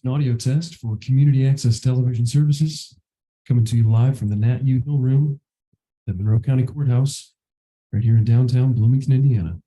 An audio test for Community Access Television Services, coming to you live from the Nat U Hill Room at Monroe County Courthouse, right here in downtown Bloomington, Indiana.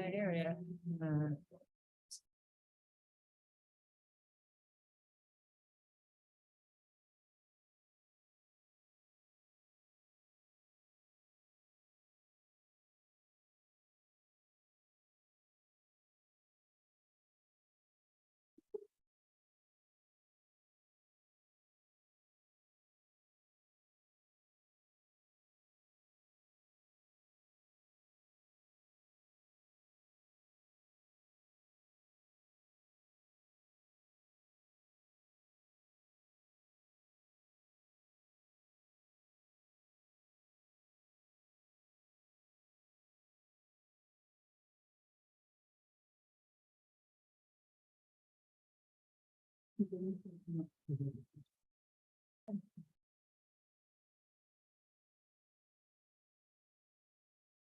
area.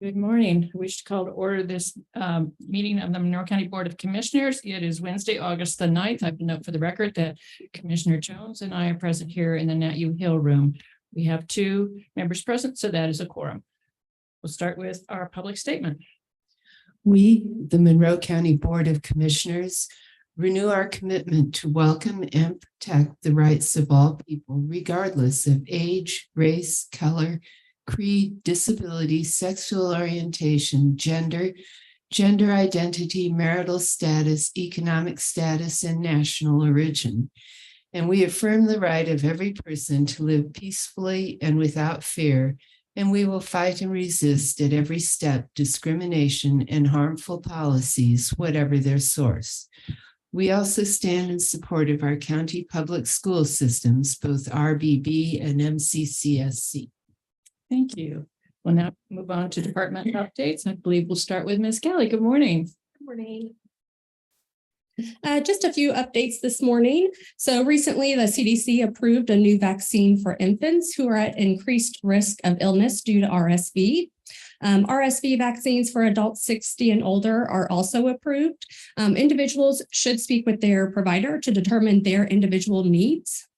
Good morning. We should call to order this meeting of the Monroe County Board of Commissioners. It is Wednesday, August the 9th. I have to note for the record that Commissioner Jones and I are present here in the Nat U Hill room. We have 2 members present, so that is a quorum. We'll start with our public statement. We, the Monroe County Board of Commissioners, renew our commitment to welcome and protect the rights of all people, regardless of age, race, color, creed, disability, sexual orientation, gender identity, marital status, economic status, and national origin. And we affirm the right of every person to live peacefully and without fear, and we will fight and resist at every step discrimination and harmful policies, whatever their source. We also stand in support of our county public school systems, both RBB and MCCSC. Thank you. We'll now move on to department updates. I believe we'll start with Ms. Kelly. Good morning. Good morning. Just a few updates this morning. So recently, the CDC approved a new vaccine for infants who are at increased risk of illness due to RSV. RSV vaccines for adults 60 and older are also approved. Individuals should speak with their provider to determine their individual needs.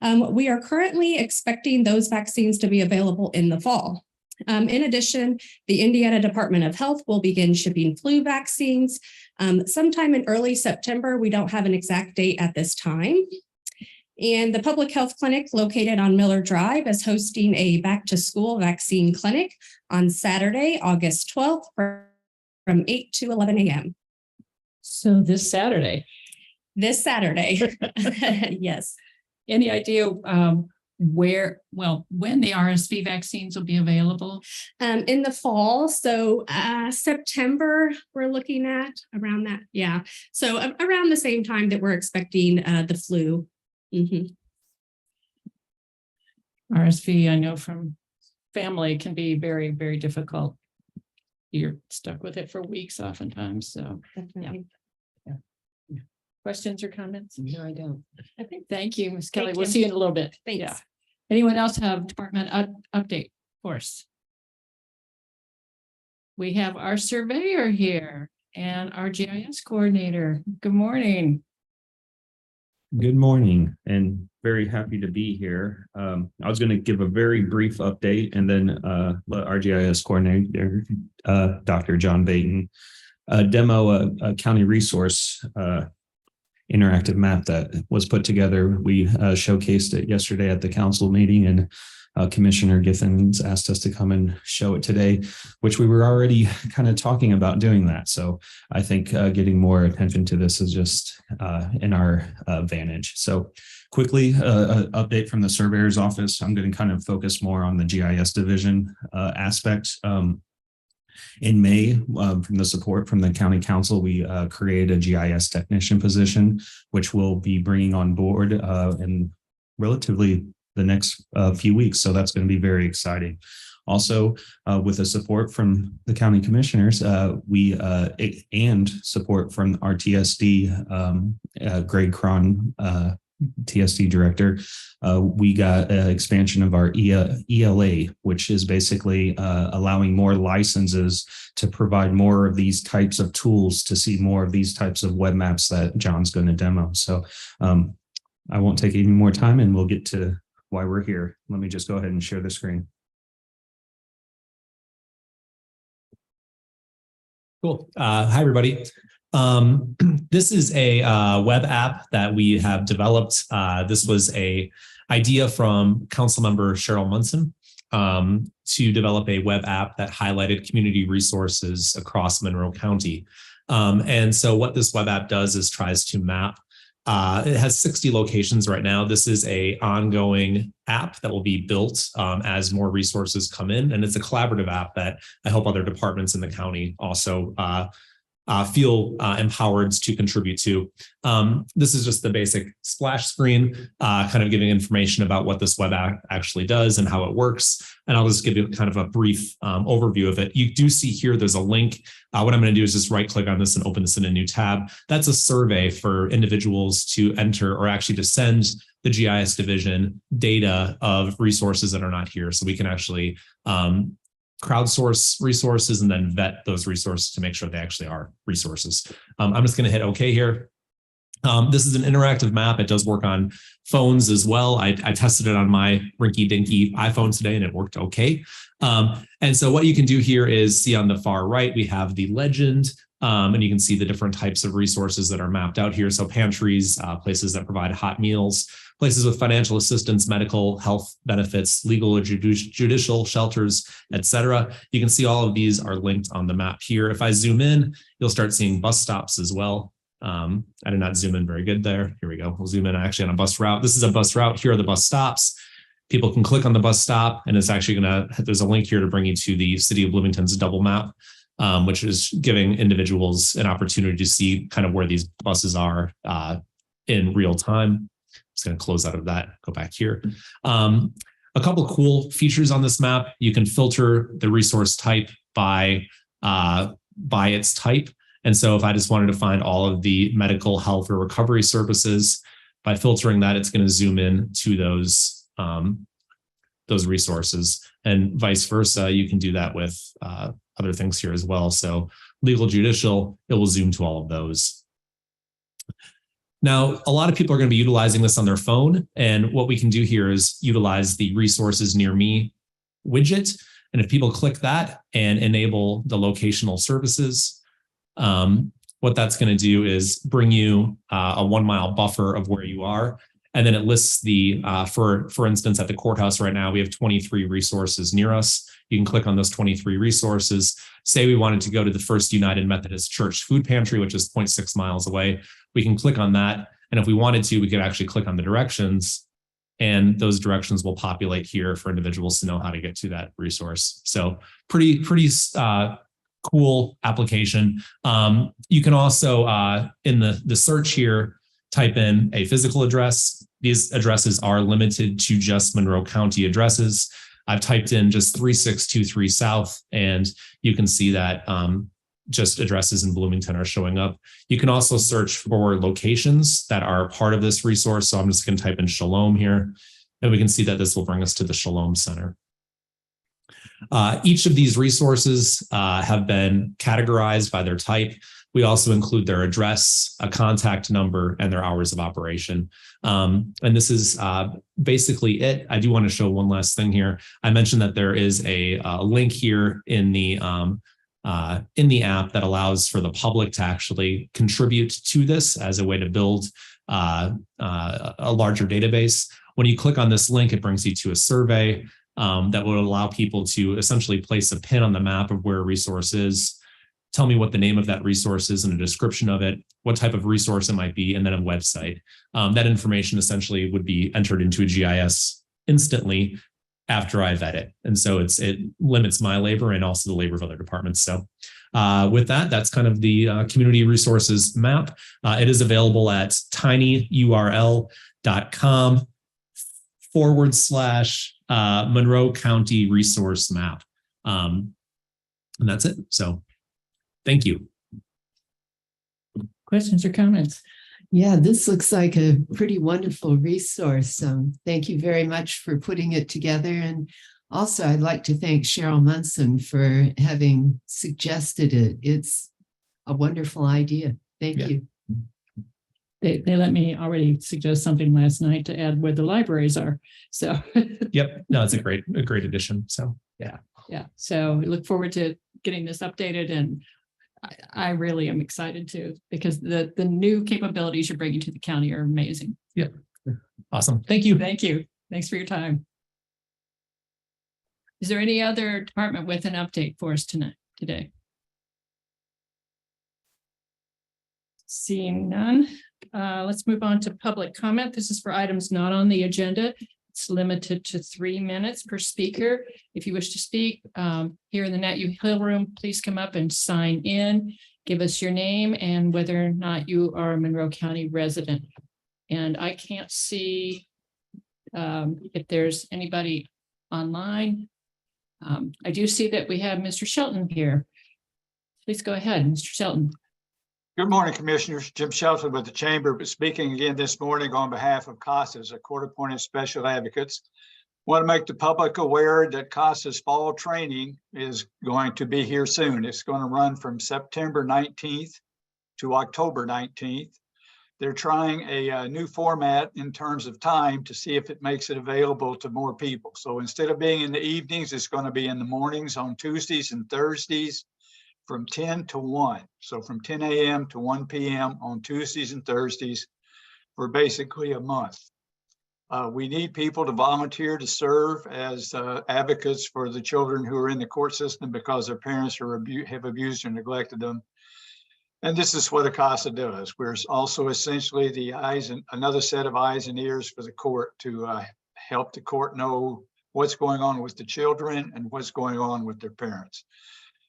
We are currently expecting those vaccines to be available in the fall. In addition, the Indiana Department of Health will begin shipping flu vaccines sometime in early September. We don't have an exact date at this time. And the Public Health Clinic located on Miller Drive is hosting a back to school vaccine clinic on Saturday, August 12th from 8 to 11 a.m. So this Saturday. This Saturday. Yes. Any idea when the RSV vaccines will be available? In the fall. So September, we're looking at around that. Yeah. So around the same time that we're expecting the flu. RSV, I know from family, can be very, very difficult. You're stuck with it for weeks oftentimes. So Definitely. questions or comments? No, I don't. Okay, thank you, Ms. Kelly. Thank We'll you. see you in a little bit. Thanks. Yeah. Anyone else have department update for us? We have our surveyor here and our GIS coordinator. Good morning. Good morning and very happy to be here. I was going to give a very brief update and then let our GIS coordinator, Dr. John Baton, demo a county resource interactive map that was put together. We showcased it yesterday at the council meeting, and Commissioner Githens asked us to come and show it today, which we were already kind of talking about doing that. So I think getting more attention to this is just in our advantage. So quickly, update from the surveyor's office. I'm going to kind of focus more on the GIS division aspect. In May, from the support from the county council, we created a GIS technician position, which we'll be bringing on board in relatively the next few weeks. So that's going to be very exciting. Also, with the support from the county commissioners, and support from our TSD, Greg Cron, TSD director, we got an expansion of our ELA, which is basically allowing more licenses to provide more of these types of tools to see more of these types of web maps that John's going to demo. So I won't take any more time and we'll get to why we're here. Let me just go ahead and share the screen. Cool. Hi, everybody. This is a web app that we have developed. This was a idea from Councilmember Cheryl Munson to develop a web app that highlighted community resources across Monroe County. And so what this web app does is tries to map. It has 60 locations right now. This is a ongoing app that will be built as more resources come in. And it's a collaborative app that I hope other departments in the county also feel empowered to contribute to. This is just the basic splash screen, kind of giving information about what this web app actually does and how it works. And I'll just give you kind of a brief overview of it. You do see here, there's a link. What I'm going to do is just right click on this and open this in a new tab. That's a survey for individuals to enter or actually to send the GIS division data of resources that are not here. So we can actually crowdsource resources and then vet those resources to make sure they actually are resources. I'm just going to hit OK here. This is an interactive map. It does work on phones as well. I tested it on my rinky-dinky iPhone today and it worked okay. And so what you can do here is see on the far right, we have the legend, and you can see the different types of resources that are mapped out here. So pantries, places that provide hot meals, places with financial assistance, medical, health benefits, legal or judicial shelters, etc. You can see all of these are linked on the map here. If I zoom in, you'll start seeing bus stops as well. I did not zoom in very good there. Here we go. We'll zoom in actually on a bus route. This is a bus route. Here are the bus stops. People can click on the bus stop and it's actually there's a link here to bring you to the City of Bloomington's double map, which is giving individuals an opportunity to see kind of where these buses are in real time. Just going to close out of that, go back here. A couple of cool features on this map. You can filter the resource type by its type. And so if I just wanted to find all of the medical, health, or recovery services, by filtering that, it's going to zoom in to those resources, and vice versa. You can do that with other things here as well. So legal, judicial, it will zoom to all of those. Now, a lot of people are going to be utilizing this on their phone. And what we can do here is utilize the resources near me widget. And if people click that and enable the locational services, what that's going to do is bring you a 1 mile buffer of where you are. And then it lists the, for instance, at the courthouse right now, we have 23 resources near us. You can click on those 23 resources. Say we wanted to go to the First United Methodist Church food pantry, which is 0.6 miles away. We can click on that. And if we wanted to, we could actually click on the directions, and those directions will populate here for individuals to know how to get to that resource. So pretty cool application. You can also, in the search here, type in a physical address. These addresses are limited to just Monroe County addresses. I've typed in just 3623 South, and you can see that just addresses in Bloomington are showing up. You can also search for locations that are part of this resource. So I'm just going to type in Shalom here, and we can see that this will bring us to the Shalom Center. Each of these resources have been categorized by their type. We also include their address, a contact number, and their hours of operation. And this is basically it. I do want to show one last thing here. I mentioned that there is a link here in the app that allows for the public to actually contribute to this as a way to build a larger database. When you click on this link, it brings you to a survey that will allow people to essentially place a pin on the map of where a resource is, tell me what the name of that resource is and a description of it, what type of resource it might be, and then a website. That information essentially would be entered into a GIS instantly after I vet it. And so it limits my labor and also the labor of other departments. So with that, that's kind of the community resources map. It is available at tinyurl.com/Monroe County Resource Map. And that's it. So thank you. Questions or comments? Yeah, this looks like a pretty wonderful resource. Thank you very much for putting it together. And also, I'd like to thank Cheryl Munson for having suggested it. It's a wonderful idea. Thank you. They let me already suggest something last night to add where the libraries are. So Yep. No, it's a great addition. So yeah. yeah. So we look forward to getting this updated and I really am excited too, because the new capabilities you're bringing to the county are amazing. Awesome. Thank you. Thank you. Thanks for your time. Is there any other department with an update for us today? Seeing none, let's move on to public comment. This is for items not on the agenda. It's limited to 3 minutes per speaker. If you wish to speak here in the Nat U Hill Room, please come up and sign in. Give us your name and whether or not you are a Monroe County resident. And I can't see if there's anybody online. I do see that we have Mr. Shelton here. Please go ahead, Mr. Shelton. Good morning, Commissioners. Jim Shelton with the Chamber, but speaking again this morning on behalf of CASA's, a court-appointed special advocates. Want to make the public aware that CASA's fall training is going to be here soon. It's going to run from September 19th to October 19th. They're trying a new format in terms of time to see if it makes it available to more people. So instead of being in the evenings, it's going to be in the mornings on Tuesdays and Thursdays from 10 to 1. So from 10 a.m. to 1 p.m. on Tuesdays and Thursdays for basically a month. We need people to volunteer to serve as advocates for the children who are in the court system because their parents have abused or neglected them. And this is what CASA does. We're also essentially the eyes and another set of eyes and ears for the court to help the court know what's going on with the children and what's going on with their parents.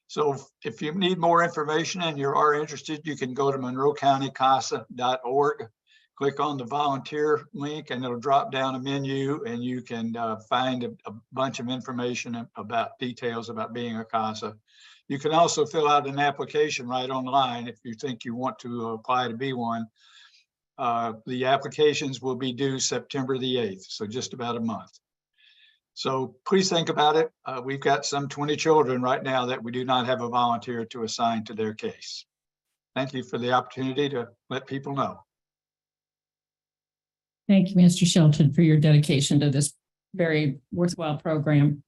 So if you need more information and you are interested, you can go to monroecountycasa.org, click on the volunteer link, and it'll drop down a menu and you can find a bunch of information about details about being a CASA. You can also fill out an application right online if you think you want to apply to be one. The applications will be due September the 8th, so just about a month. So please think about it. We've got some 20 children right now that we do not have a volunteer to assign to their case. Thank you for the opportunity to let people know. Thank you, Mr. Shelton, for your dedication to this very worthwhile program.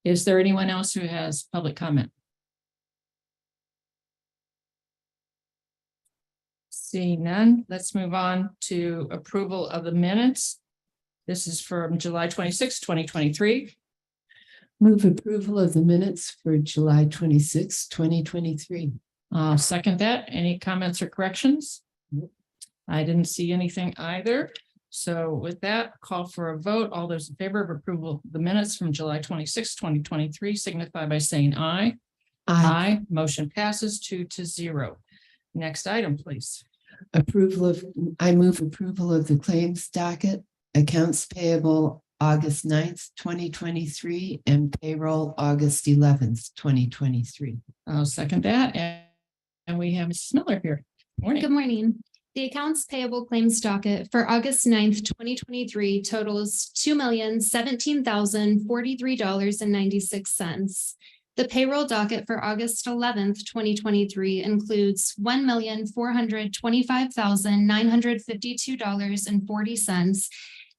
Is there anyone else who has public comment? Seeing none, let's move on to approval of the minutes. This is from July 26, 2023. Move approval of the minutes for July 26, 2023. I'll second that. Any comments or corrections? I didn't see anything either. So with that, call for a vote. All those in favor of approval of the minutes from July 26, 2023 signify by saying aye. Aye. Motion passes 2-0. Next item, please. I move approval of the claims docket, accounts payable August 9th, 2023, and payroll August 11th, 2023. I'll second that. And we have Mrs. Miller here. Morning. Good morning. The accounts payable claims docket for August 9th, 2023 totals $2,017,043.96. The payroll docket for August 11th, 2023 includes $1,425,952.40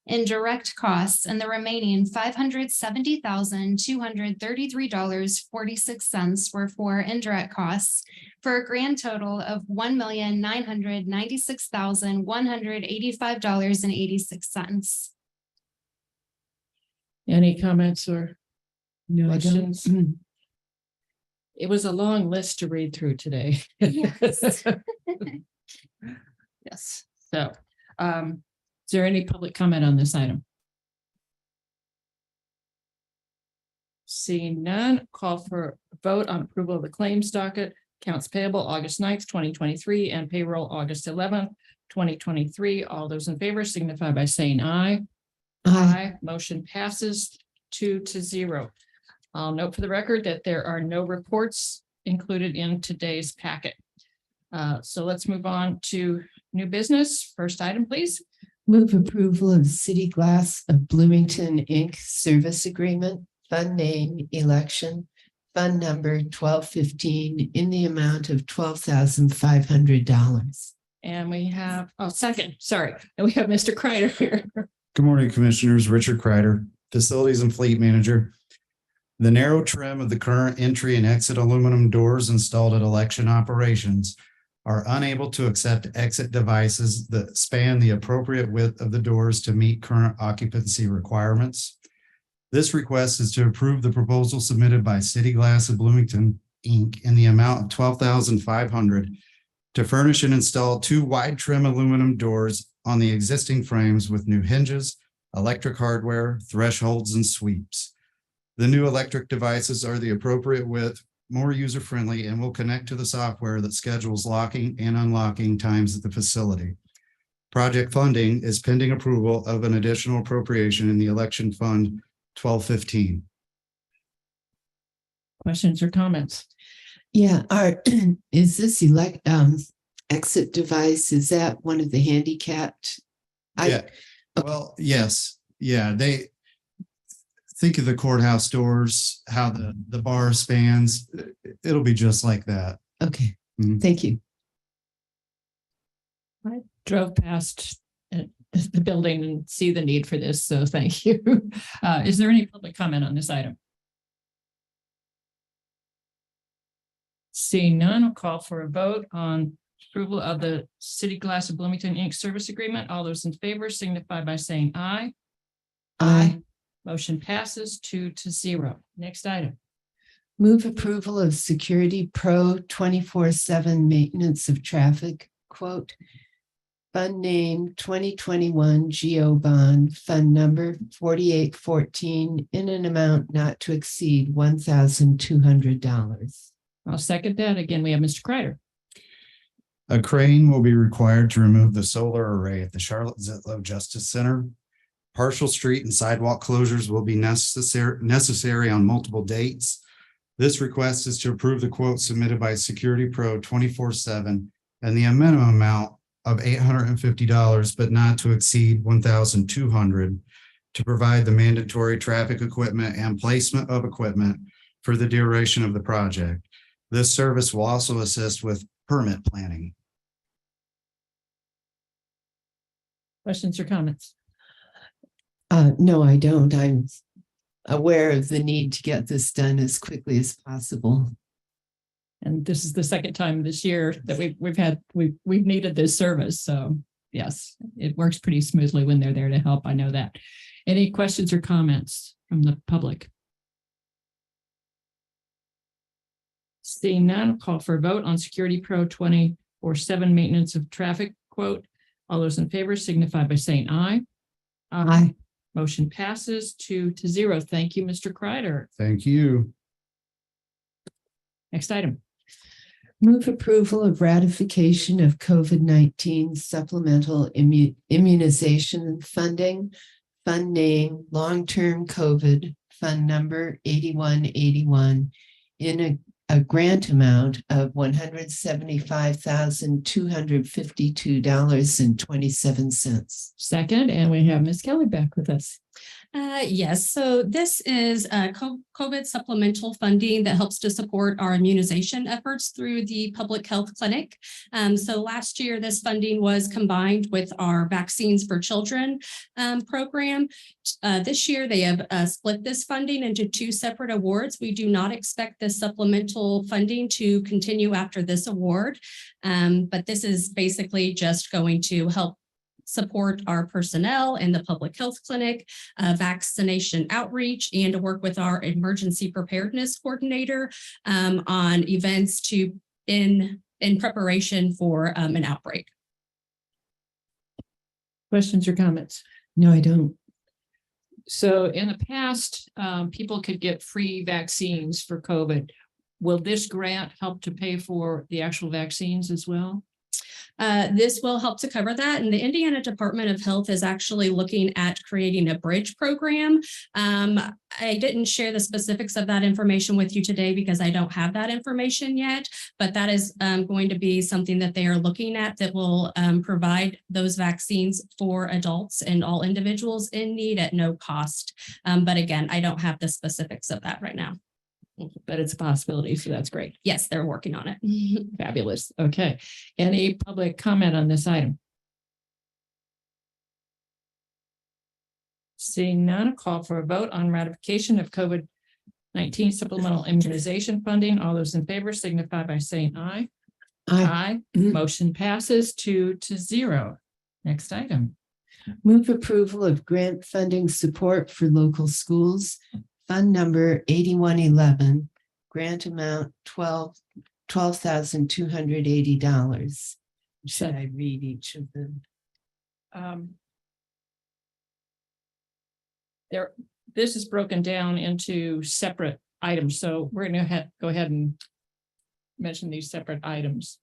in direct costs and the remaining $570,233.46 were for indirect costs, for a grand total of $1,996,185.86. Any comments or No, I don't. questions? It was a long list to read through today. Yes. Yes. So, is there any public comment on this item? Seeing none, call for a vote on approval of the claims docket, accounts payable August 9th, 2023, and payroll August 11th, 2023. All those in favor signify by saying aye. Aye. Motion passes 2-0. I'll note for the record that there are no reports included in today's packet. So let's move on to new business. First item, please. Move approval of City Glass of Bloomington, Inc. service agreement, fund name, election, fund number 1215 in the amount of $12,500. And we have, second, sorry. And we have Mr. Kreider here. Good morning, Commissioners. Richard Kreider, Facilities and Fleet Manager. The narrow trim of the current entry and exit aluminum doors installed at election operations are unable to accept exit devices that span the appropriate width of the doors to meet current occupancy requirements. This request is to approve the proposal submitted by City Glass of Bloomington, Inc. in the amount of $12,500 to furnish and install 2 wide trim aluminum doors on the existing frames with new hinges, electric hardware, thresholds, and sweeps. The new electric devices are the appropriate width, more user-friendly, and will connect to the software that schedules locking and unlocking times at the facility. Project funding is pending approval of an additional appropriation in the Election Fund 1215. Questions or comments? Yeah, is this exit device, is that one of the handicapped? Yeah, well, yes, yeah, they think of the courthouse doors, how the bar spans. It'll be just like that. Okay, Mhm. thank you. I drove past the building and see the need for this, so thank you. Is there any public comment on this item? Seeing none, I'll call for a vote on approval of the City Glass of Bloomington, Inc. service agreement. All those in favor signify by saying aye. Aye. Motion passes 2-0. Next item. Move approval of Security Pro 24/7 maintenance of traffic, quote. Fund name 2021 Geo Bond, fund number 4814, in an amount not to exceed $1,200. I'll second that. Again, we have Mr. Kreider. A crane will be required to remove the solar array at the Charlotte Zitlow Justice Center. Partial street and sidewalk closures will be necessary on multiple dates. This request is to approve the quote submitted by Security Pro 24/7 and the minimum amount of $850, but not to exceed $1,200 to provide the mandatory traffic equipment and placement of equipment for the duration of the project. This service will also assist with permit planning. Questions or comments? No, I don't. I'm aware of the need to get this done as quickly as possible. And this is the second time this year that we've needed this service. So yes, it works pretty smoothly when they're there to help. I know that. Any questions or comments from the public? Seeing none, I'll call for a vote on Security Pro 24/7 maintenance of traffic quote. All those in favor signify by saying aye. Aye. Motion passes 2-0. Thank you, Mr. Kreider. Thank you. Next item. Move approval of ratification of COVID-19 supplemental immunization funding, fund name, long-term COVID, fund number 8181, in a grant amount of $175,252.27. Second, and we have Ms. Kelly back with us. Yes, so this is COVID supplemental funding that helps to support our immunization efforts through the public health clinic. So last year, this funding was combined with our Vaccines for Children program. This year, they have split this funding into 2 separate awards. We do not expect this supplemental funding to continue after this award, but this is basically just going to help support our personnel in the public health clinic, vaccination outreach, and to work with our emergency preparedness coordinator on events in preparation for an outbreak. Questions or comments? No, I don't. So in the past, people could get free vaccines for COVID. Will this grant help to pay for the actual vaccines as well? This will help to cover that. And the Indiana Department of Health is actually looking at creating a bridge program. I didn't share the specifics of that information with you today because I don't have that information yet, but that is going to be something that they are looking at that will provide those vaccines for adults and all individuals in need at no cost. But again, I don't have the specifics of that right now. But it's a possibility, so that's great. Yes, they're working on it. Fabulous. Okay. Any public comment on this item? Seeing none, a call for a vote on ratification of COVID 19 supplemental immunization funding. All those in favor signify by saying aye. I Motion passes 2-0. Next item. move approval of grant funding support for local schools. Fund number 8111, grant amount $12,280. Should I read each of them? This is broken down into separate items, so we're gonna go ahead and mention these separate items.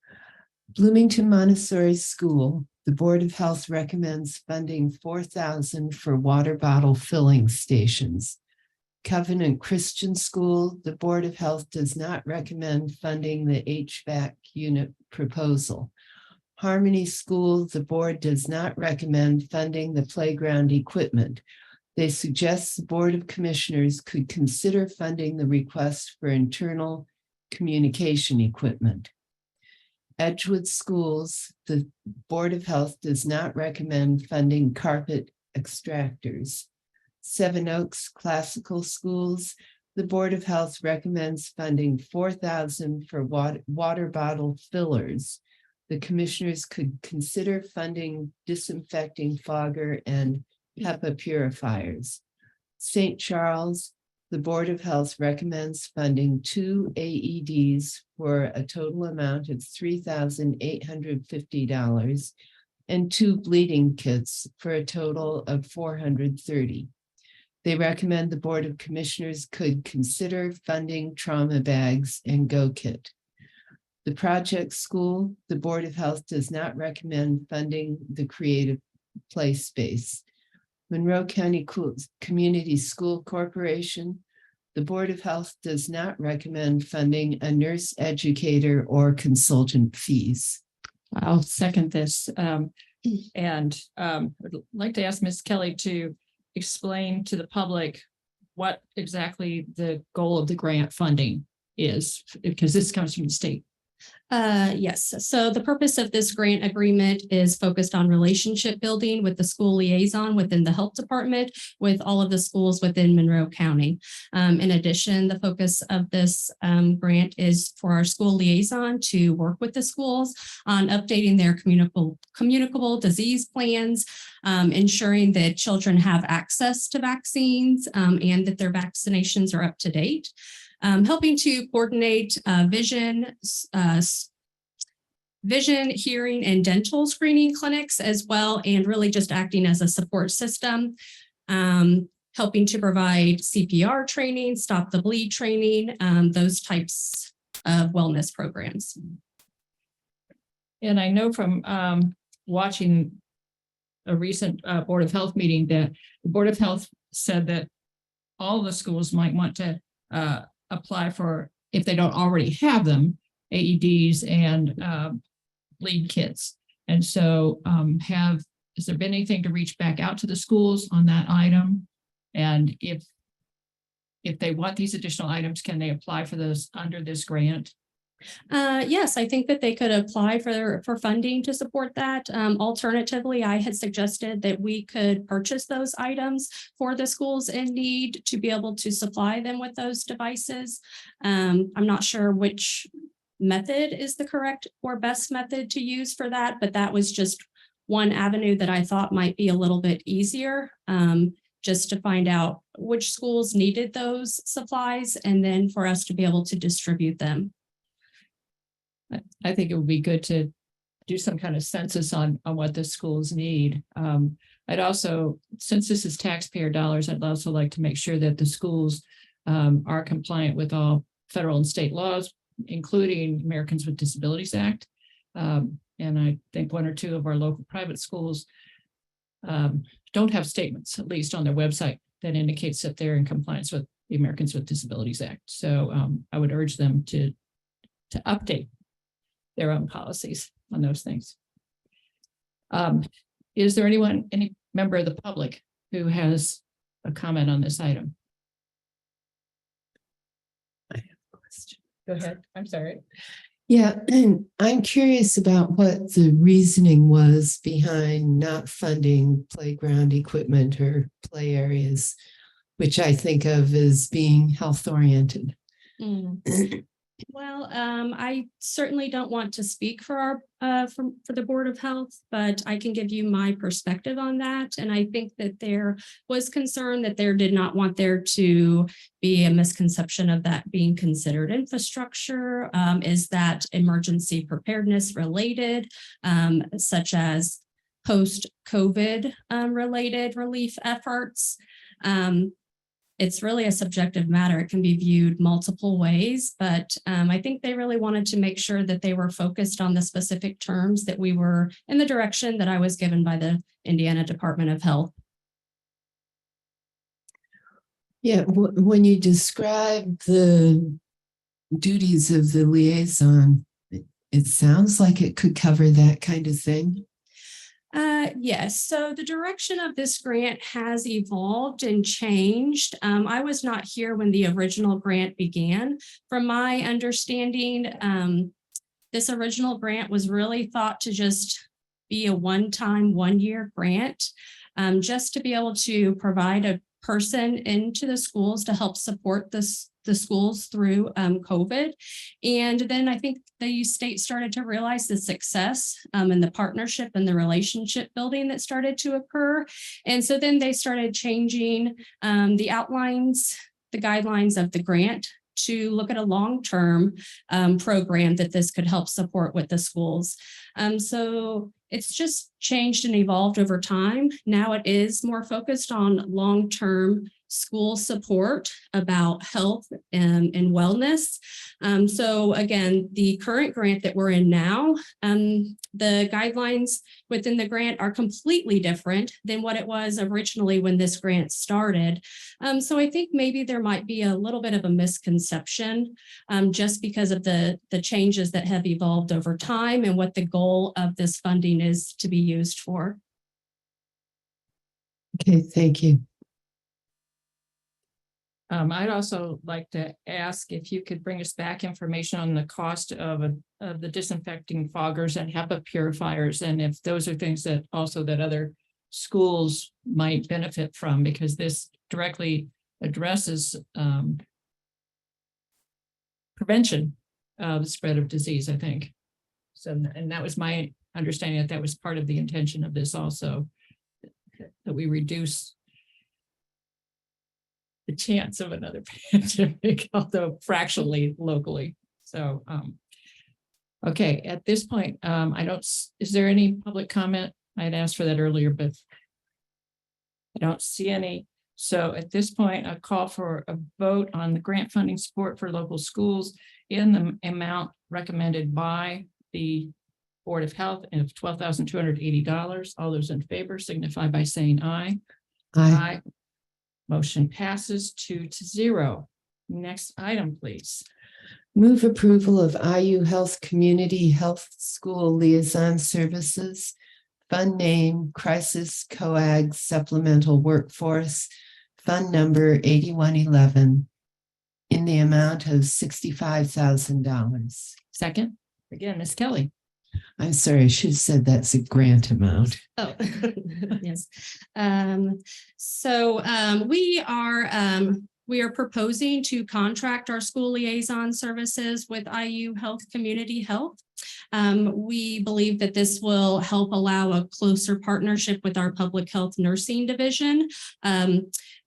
Bloomington Montessori School, the Board of Health recommends funding $4,000 for water bottle filling stations. Covenant Christian School, the Board of Health does not recommend funding the HVAC unit proposal. Harmony School, the board does not recommend funding the playground equipment. They suggest the Board of Commissioners could consider funding the request for internal communication equipment. Edgewood Schools, the Board of Health does not recommend funding carpet extractors. Seven Oaks Classical Schools, the Board of Health recommends funding $4,000 for water bottle fillers. The commissioners could consider funding disinfecting fogger and HEPA purifiers. St. Charles, the Board of Health recommends funding 2 AEDs for a total amount of $3,850 and 2 bleeding kits for a total of $430. They recommend the Board of Commissioners could consider funding trauma bags and Go Kit. The Project School, the Board of Health does not recommend funding the creative play space. Monroe County Community School Corporation, the Board of Health does not recommend funding a nurse educator or consultant fees. I'll second this. I'd like to ask Ms. Kelly to explain to the public what exactly the goal of the grant funding is, because this comes from the state. Yes, so the purpose of this grant agreement is focused on relationship building with the school liaison within the health department with all of the schools within Monroe County. In addition, the focus of this grant is for our school liaison to work with the schools on updating their communicable disease plans, ensuring that children have access to vaccines and that their vaccinations are up to date. Helping to coordinate vision, hearing, and dental screening clinics as well, and really just acting as a support system. Helping to provide CPR training, stop the bleed training, those types of wellness programs. And I know from watching a recent Board of Health meeting that the Board of Health said that all the schools might want to apply for, if they don't already have them, AEDs and bleed kits. And so has there been anything to reach back out to the schools on that item? And if they want these additional items, can they apply for those under this grant? Yes, I think that they could apply for funding to support that. Alternatively, I had suggested that we could purchase those items for the schools in need to be able to supply them with those devices. I'm not sure which method is the correct or best method to use for that, but that was just one avenue that I thought might be a little bit easier, just to find out which schools needed those supplies and then for us to be able to distribute them. I think it would be good to do some kind of census on what the schools need. I'd also, since this is taxpayer dollars, I'd also like to make sure that the schools are compliant with all federal and state laws, including Americans with Disabilities Act. And I think one or two of our local private schools don't have statements, at least on their website, that indicates that they're in compliance with the Americans with Disabilities Act. So I would urge them to update their own policies on those things. Is there any member of the public who has a comment on this item? I have a question. Go ahead. I'm sorry. Yeah, and I'm curious about what the reasoning was behind not funding playground equipment or play areas. which I think of as being health oriented. Well, I certainly don't want to speak for for the Board of Health, but I can give you my perspective on that. And I think that there was concern that there did not want there to be a misconception of that being considered infrastructure. Is that emergency preparedness related, such as post-COVID related relief efforts? It's really a subjective matter. It can be viewed multiple ways, but I think they really wanted to make sure that they were focused on the specific terms that we were in the direction that I was given by the Indiana Department of Health. Yeah, when you describe the duties of the liaison, it sounds like it could cover that kind of thing. Yes, so the direction of this grant has evolved and changed. I was not here when the original grant began. From my understanding, this original grant was really thought to just be a one-time, one-year grant, just to be able to provide a person into the schools to help support the schools through COVID. And then I think the state started to realize the success and the partnership and the relationship building that started to occur. And so then they started changing the outlines, the guidelines of the grant to look at a long-term program that this could help support with the schools. So it's just changed and evolved over time. Now it is more focused on long-term school support about health and wellness. So again, the current grant that we're in now, the guidelines within the grant are completely different than what it was originally when this grant started. So I think maybe there might be a little bit of a misconception just because of the changes that have evolved over time and what the goal of this funding is to be used for. Okay, thank you. I'd also like to ask if you could bring us back information on the cost of the disinfecting foggers and HEPA purifiers, and if those are things that also that other schools might benefit from, because this directly addresses prevention of the spread of disease, I think. So, and that was my understanding, that was part of the intention of this also, that we reduce the chance of another pandemic, although fractionally locally. So, okay, at this point, is there any public comment? I had asked for that earlier, but I don't see any. So at this point, I call for a vote on the grant funding support for local schools in the amount recommended by the Board of Health of $12,280. All those in favor signify by saying aye. Aye. Motion passes 2-0. Next item, please. Move approval of IU Health Community Health School Liaison Services, fund name Crisis Coag Supplemental Workforce, fund number 8111, in the amount of $65,000. Second, again, Ms. Kelly. I'm sorry, I should have said that's a grant amount. Oh, yes. So we are proposing to contract our school liaison services with IU Health Community Health. We believe that this will help allow a closer partnership with our public health nursing division,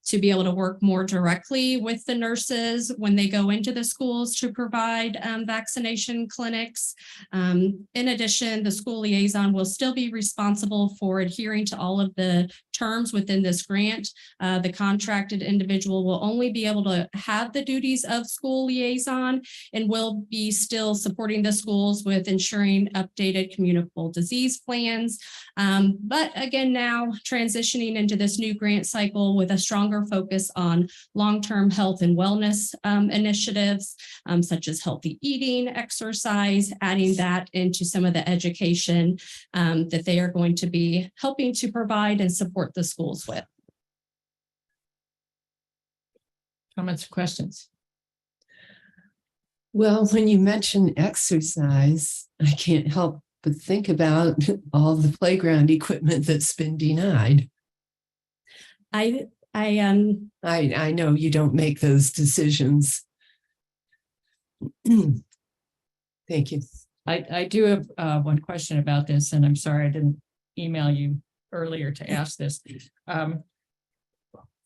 to be able to work more directly with the nurses when they go into the schools to provide vaccination clinics. In addition, the school liaison will still be responsible for adhering to all of the terms within this grant. The contracted individual will only be able to have the duties of school liaison and will be still supporting the schools with ensuring updated communicable disease plans. But again, now transitioning into this new grant cycle with a stronger focus on long-term health and wellness initiatives, such as healthy eating, exercise, adding that into some of the education that they are going to be helping to provide and support the schools with. Comments or questions? Well, when you mention exercise, I can't help but think about all the playground equipment that's been denied. I know you don't make those decisions. Thank you. I do have one question about this, and I'm sorry I didn't email you earlier to ask this. Who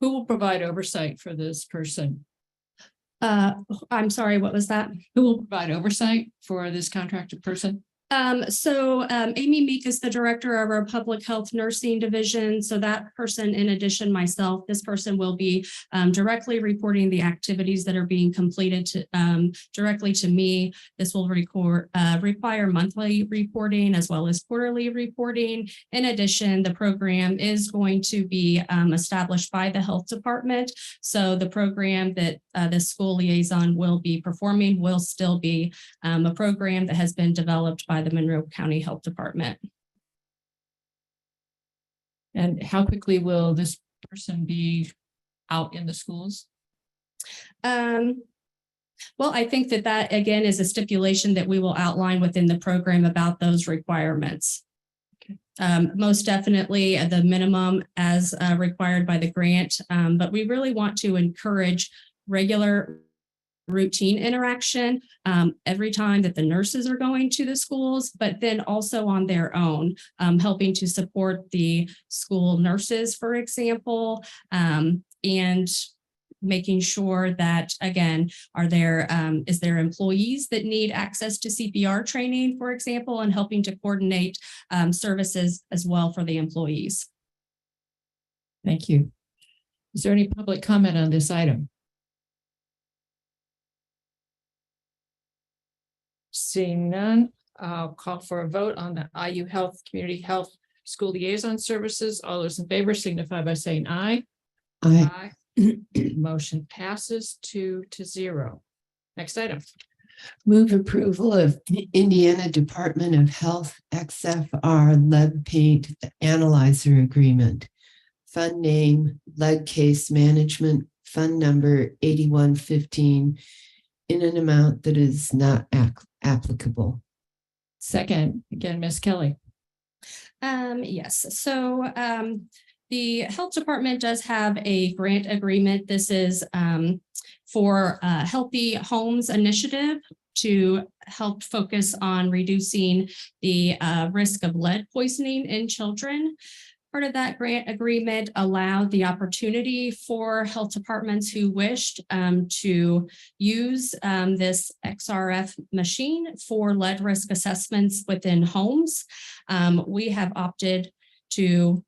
will provide oversight for this person? I'm sorry, what was that? Who will provide oversight for this contracted person? Amy Meek is the director of our public health nursing division. So that person, in addition myself, this person will be directly reporting the activities that are being completed directly to me. This will require monthly reporting as well as quarterly reporting. In addition, the program is going to be established by the health department. So the program that the school liaison will be performing will still be a program that has been developed by the Monroe County Health Department. And how quickly will this person be out in the schools? Well, I think that again is a stipulation that we will outline within the program about those requirements. Okay. Most definitely the minimum as required by the grant, but we really want to encourage regular routine interaction every time that the nurses are going to the schools, but then also on their own, helping to support the school nurses, for example, and making sure that, again, is there employees that need access to CPR training, for example, and helping to coordinate services as well for the employees. Thank you. Is there any public comment on this item? Seeing none, I'll call for a vote on the IU Health Community Health School Liaison Services. All those in favor signify by saying aye. Aye. Motion passes 2-0. Next item. Move approval of Indiana Department of Health XFR lead paint analyzer agreement. Fund name, lead case management, fund number 8115, in an amount that is not applicable. Second, again, Ms. Kelly. Yes, so the health department does have a grant agreement. This is for Healthy Homes Initiative to help focus on reducing the risk of lead poisoning in children. Part of that grant agreement allowed the opportunity for health departments who wished to use this XRF machine for lead risk assessments within homes. We have opted to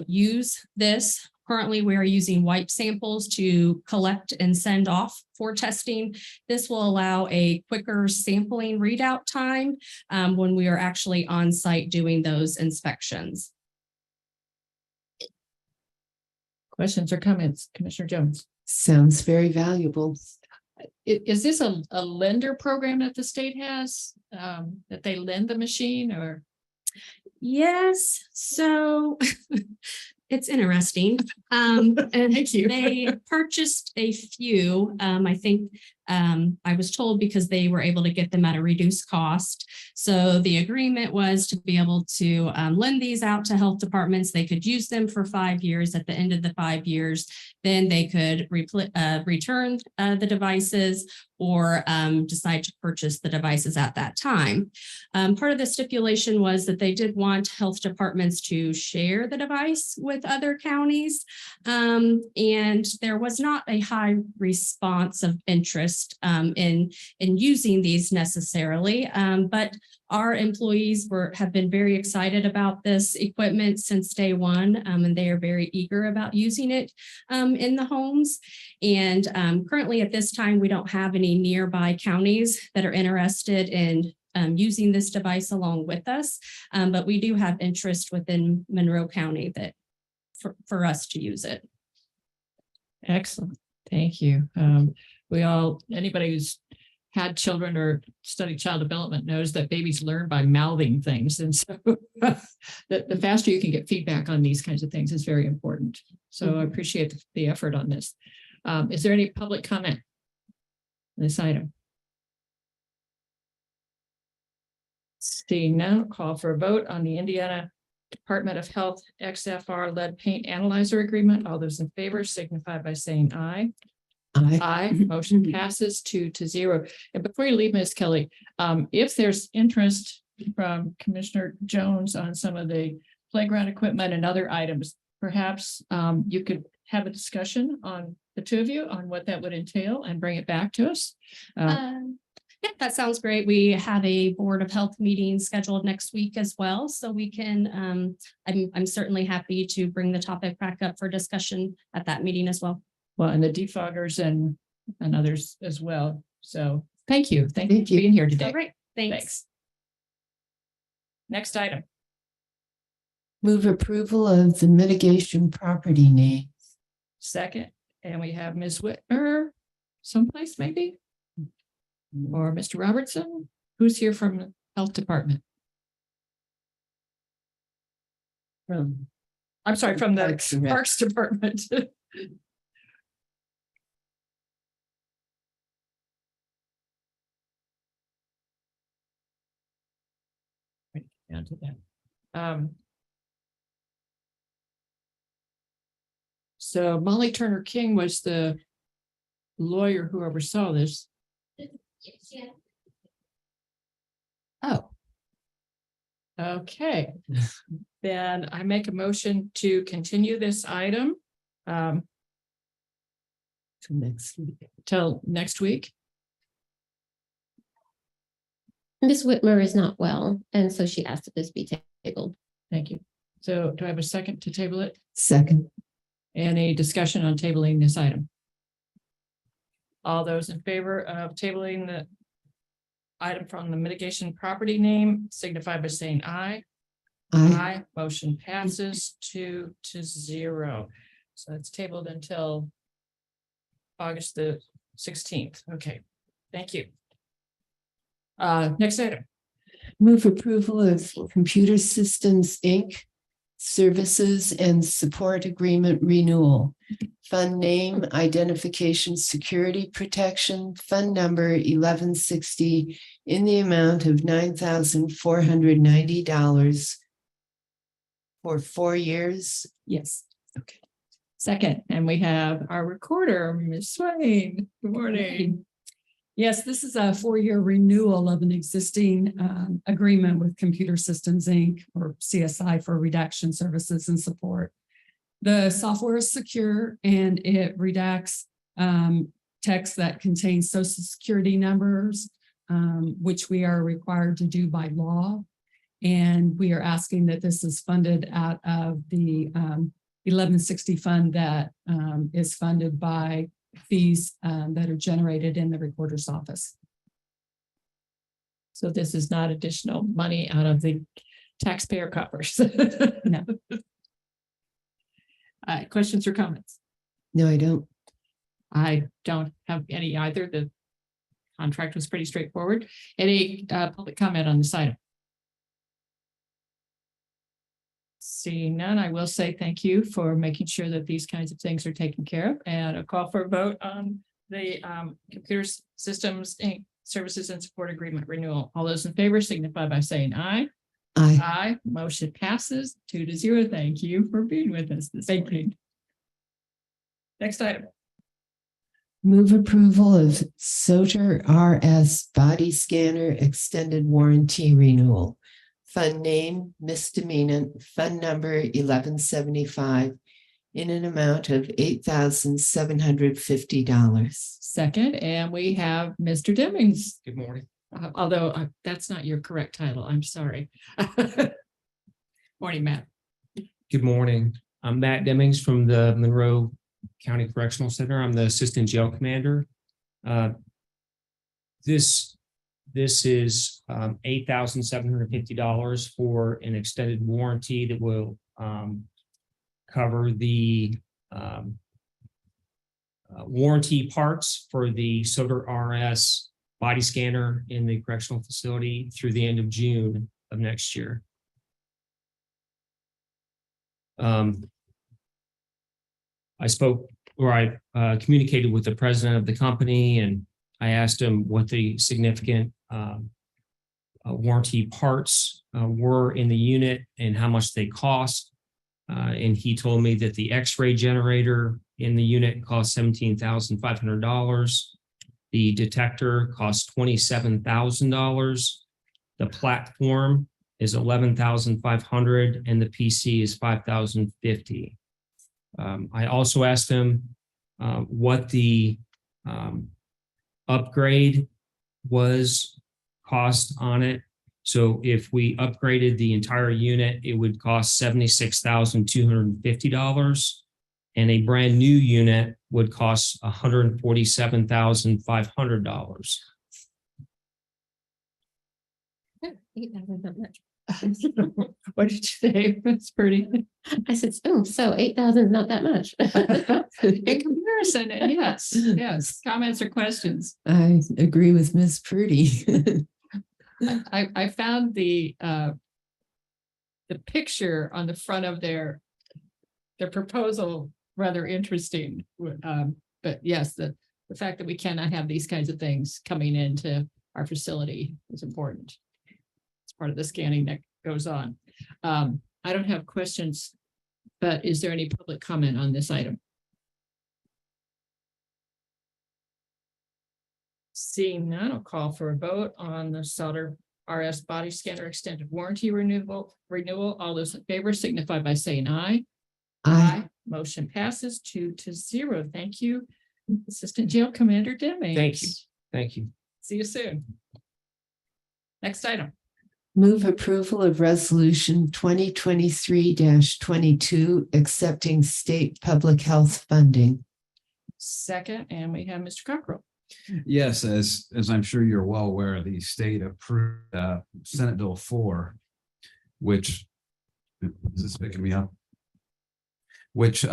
use this. Currently, we are using wipe samples to collect and send off for testing. This will allow a quicker sampling readout time when we are actually on site doing those inspections. Questions or comments, Commissioner Jones? Sounds very valuable. Is this a lender program that the state has, that they lend the machine, or? Yes, so it's interesting. And Thank you. They purchased a few, I think I was told because they were able to get them at a reduced cost. So the agreement was to be able to lend these out to health departments. They could use them for 5 years. At the end of the 5 years, then they could return the devices or decide to purchase the devices at that time. Part of the stipulation was that they did want health departments to share the device with other counties. And there was not a high response of interest in using these necessarily, but our employees have been very excited about this equipment since day one, and they are very eager about using it in the homes. And currently at this time, we don't have any nearby counties that are interested in using this device along with us, but we do have interest within Monroe County that for us to use it. Excellent. Thank you. Anybody who's had children or studied child development knows that babies learn by mouthing things. And so the faster you can get feedback on these kinds of things is very important. So I appreciate the effort on this. Is there any public comment on this item? Seeing none, call for a vote on the Indiana Department of Health XFR lead paint analyzer agreement. All those in favor signify by saying aye. Aye. Aye, motion passes 2-0. And before you leave, Ms. Kelly, if there's interest from Commissioner Jones on some of the playground equipment and other items, perhaps you could have a discussion on the two of you on what that would entail and bring it back to us. Yeah, that sounds great. We have a Board of Health meeting scheduled next week as well, so we can, I'm certainly happy to bring the topic back up for discussion at that meeting as well. Well, and the defoggers and others as well. So thank you. Thank you Thank for you. being here today. All right, thanks. Thanks. Next item. Move approval of the mitigation property name. Second, and we have Ms. Whitmer someplace maybe? Or Mr. Robertson, who's here from the Health Department? I'm sorry, from the Parks and Rec. Parks Department. Down to that. So Molly Turner King was the lawyer who oversaw this. Oh. Okay, then I make a motion to continue this item To next week. till next week. Ms. Whitmer is not well, and so she asked if this be tabled. Thank you. So do I have a second to table it? Second. Any discussion on tabling this item? All those in favor of tabling the item from the mitigation property name signify by saying aye. Aye. Aye, motion passes 2-0. So it's tabled until August the 16th. Okay, thank you. Next item. Move approval of Computer Systems, Inc. Services and Support Agreement Renewal. Fund name, Identification Security Protection, Fund number 1160 in the amount of $9,490 for 4 years. Yes. Okay. Second, and we have our recorder, Ms. Swain. Good morning. Yes, this is a 4-year renewal of an existing agreement with Computer Systems, Inc., or CSI, for redaction services and support. The software is secure and it redacts text that contains social security numbers, which we are required to do by law. And we are asking that this is funded out of the 1160 fund that is funded by fees that are generated in the recorder's office. So this is not additional money out of the taxpayer coffers. No. Questions or comments? No, I don't. I don't have any either. The contract was pretty straightforward. Any public comment on this item? Seeing none, I will say thank you for making sure that these kinds of things are taken care of, and a call for a vote on the Computer Systems, Inc. Services and Support Agreement renewal. All those in favor signify by saying aye. Aye. Aye. Motion passes 2-0. Thank you for being with us this morning. Next item. Move approval of Soter RS Body Scanner Extended Warranty Renewal. Fund name, misdemeanant, fund number 1175 in an amount of $8,750. Second, and we have Mr. Demings. Good morning. Although that's not your correct title. I'm sorry. Morning, Matt. Good morning. I'm Matt Demings from the Monroe County Correctional Center. I'm the Assistant Jail Commander. This is $8,750 for an extended warranty that will cover the warranty parts for the Soter RS body scanner in the correctional facility through the end of June of next year. I communicated with the president of the company, and I asked him what the significant warranty parts were in the unit and how much they cost. And he told me that the X-ray generator in the unit cost $17,500. The detector cost $27,000. The platform is $11,500 and the PC is $5,050. I also asked him what the upgrade was cost on it. So if we upgraded the entire unit, it would cost $76,250. And a brand new unit would cost $147,500. Not much. What did you say? It's pretty. I said, oh, so 8,000 is not that much. In comparison, yes, yes. Comments or questions? I agree with Ms. Purdy. I found the picture on the front of their proposal rather interesting. But yes, the fact that we cannot have these kinds of things coming into our facility is important. It's part of the scanning that goes on. I don't have questions, but is there any public comment on this item? Seeing none, I'll call for a vote on the Sauter RS body scanner extended warranty renewal. All those in favor signify by saying aye. Aye. Motion passes 2-0. Thank you, Assistant Jail Commander Deming. Thank you. Thank you. See you soon. Next item. Move approval of resolution 2023-22, accepting state public health funding. Second, and we have Mr. Cockrell. Yes, as I'm sure you're well aware, the state approved Senate Bill 4, which is this picking me up? Which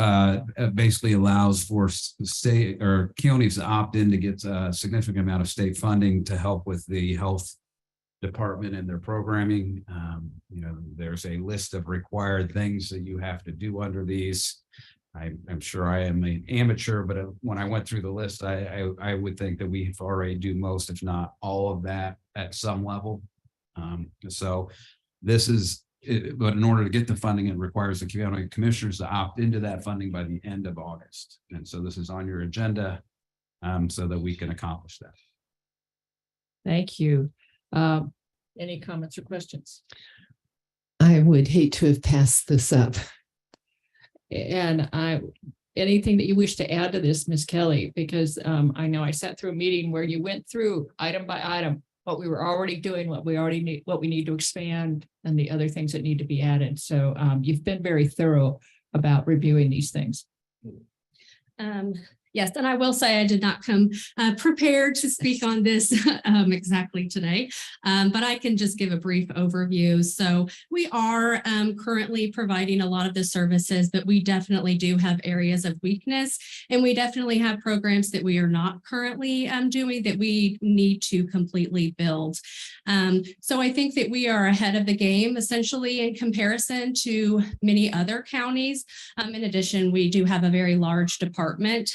basically allows for state or counties to opt in to get a significant amount of state funding to help with the health department and their programming. There's a list of required things that you have to do under these. I'm sure I am an amateur, but when I went through the list, I would think that we've already do most, if not all of that at some level. So this is, but in order to get the funding, it requires the county commissioners to opt into that funding by the end of August. And so this is on your agenda so that we can accomplish that. Thank you. Any comments or questions? I would hate to have passed this up. And anything that you wish to add to this, Ms. Kelly, because I know I sat through a meeting where you went through item by item what we were already doing, what we need to expand, and the other things that need to be added. So you've been very thorough about reviewing these things. Yes, and I will say I did not come prepared to speak on this exactly today, but I can just give a brief overview. So we are currently providing a lot of the services, but we definitely do have areas of weakness, and we definitely have programs that we are not currently doing that we need to completely build. So I think that we are ahead of the game, essentially, in comparison to many other counties. In addition, we do have a very large department.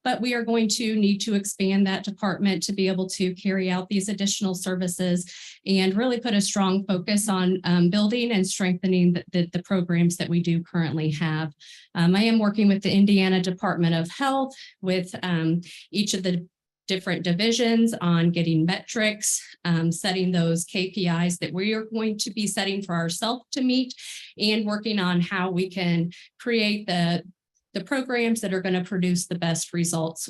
But we are going to need to expand that department to be able to carry out these additional services and really put a strong focus on building and strengthening the programs that we do currently have. I am working with the Indiana Department of Health with each of the different divisions on getting metrics, setting those KPIs that we are going to be setting for ourselves to meet, and working on how we can create the programs that are going to produce the best results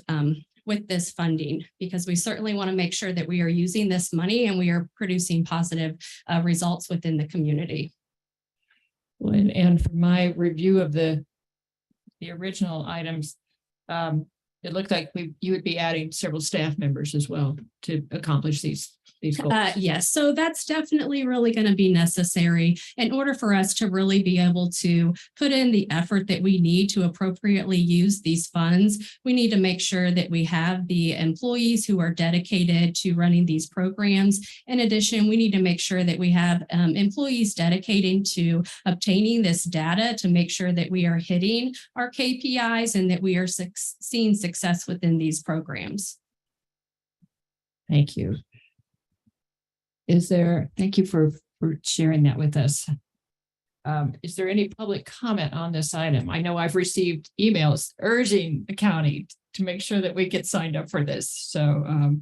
with this funding, because we certainly want to make sure that we are using this money and we are producing positive results within the community. And for my review of the original items, it looked like you would be adding several staff members as well to accomplish these goals. Yes, so that's definitely really going to be necessary in order for us to really be able to put in the effort that we need to appropriately use these funds. We need to make sure that we have the employees who are dedicated to running these programs. In addition, we need to make sure that we have employees dedicated to obtaining this data to make sure that we are hitting our KPIs and that we are seeing success within these programs. Thank you. Thank you for sharing that with us. Is there any public comment on this item? I know I've received emails urging the county to make sure that we get signed up for this, so.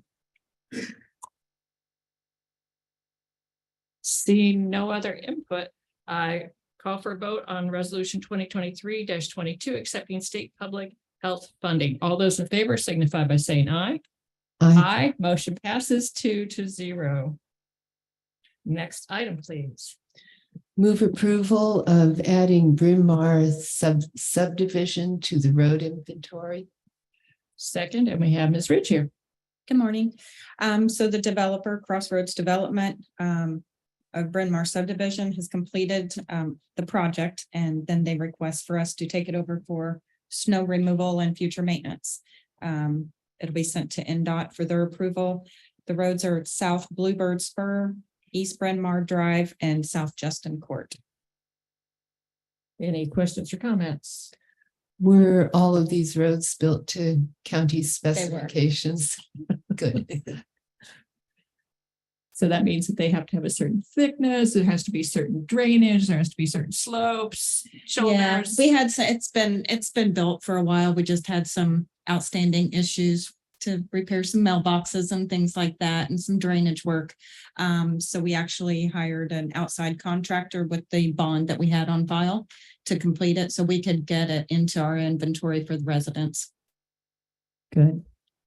Seeing no other input, I call for a vote on resolution 2023-22, accepting state public health funding. All those in favor signify by saying aye. Aye. Motion passes 2-0. Next item, please. Move approval of adding Bryn Mawr subdivision to the road inventory. Second, and we have Ms. Rich here. Good morning. So the developer Crossroads Development of Bryn Mawr subdivision has completed the project, and then they request for us to take it over for snow removal and future maintenance. It'll be sent to NDOT for their approval. The roads are South Bluebird Spur, East Bryn Mawr Drive, and South Justin Court. Any questions or comments? Were all of these roads built to county specifications? Good. So that means that they have to have a certain thickness, there has to be certain drainage, there has to be certain slopes, Yeah, shoulders. we had, it's been built for a while. We just had some outstanding issues to repair some mailboxes and things like that, and some drainage work. So we actually hired an outside contractor with the bond that we had on file to complete it, so we could get it into our inventory for the residents. Good.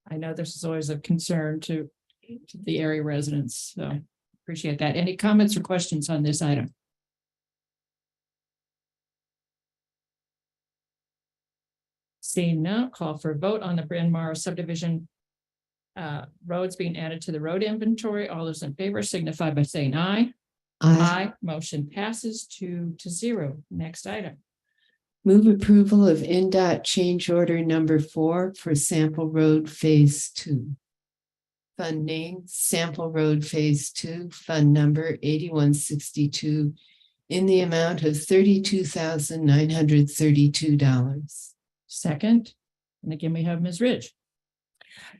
I know this is always a concern to the area residents, so appreciate that. Any comments or questions on this item? Seeing none, call for a vote on the Bryn Mawr subdivision roads being added to the road inventory. All those in favor signify by saying aye. Aye. Motion passes 2-0. Next item. Move approval of NDOT change order number 4 for Sample Road Phase 2. Fund name, Sample Road Phase 2, fund number 8162, in the amount of $32,932. Second, and again, we have Ms. Ridge.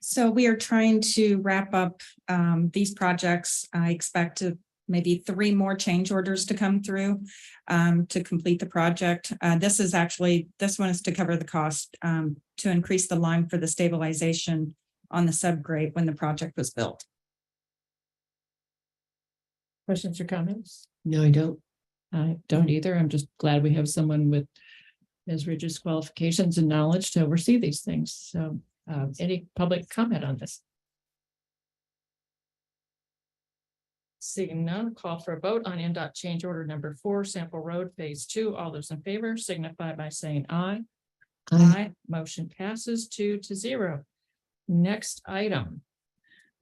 So we are trying to wrap up these projects. I expect maybe 3 more change orders to come through to complete the project. This one is to cover the cost to increase the line for the stabilization on the subgrade when the project was built. Questions or comments? No, I don't. I don't either. I'm just glad we have someone with Ms. Ridge's qualifications and knowledge to oversee these things. So any public comment on this? Seeing none, call for a vote on NDOT change order number 4, Sample Road Phase 2. All those in favor signify by saying aye. Aye. Motion passes 2-0. Next item.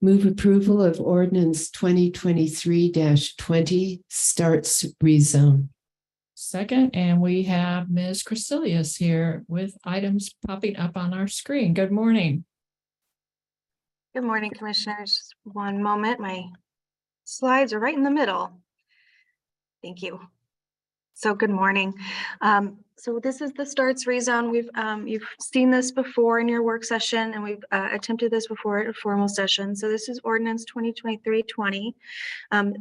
Move approval of ordinance 2023-20 starts rezone. Second, and we have Ms. Crecilius here with items popping up on our screen. Good morning. Good morning, Commissioners. Just one moment. My slides are right in the middle. Thank you. So good morning. So this is the starts rezone. You've seen this before in your work session, and we've attempted this before at a formal session. So this is ordinance 2023-20.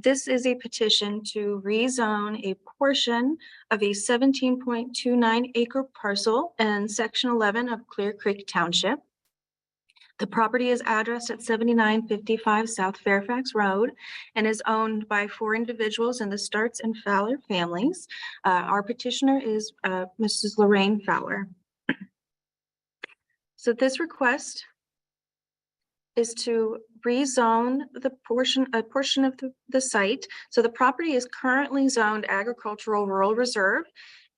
This is a petition to rezone a portion of a 17.29 acre parcel in section 11 of Clear Creek Township. The property is addressed at 7955 South Fairfax Road and is owned by 4 individuals in the Starts and Fowler families. Our petitioner is Mrs. Lorraine Fowler. So this request is to rezone a portion of the site. So the property is currently zoned agricultural rural reserve,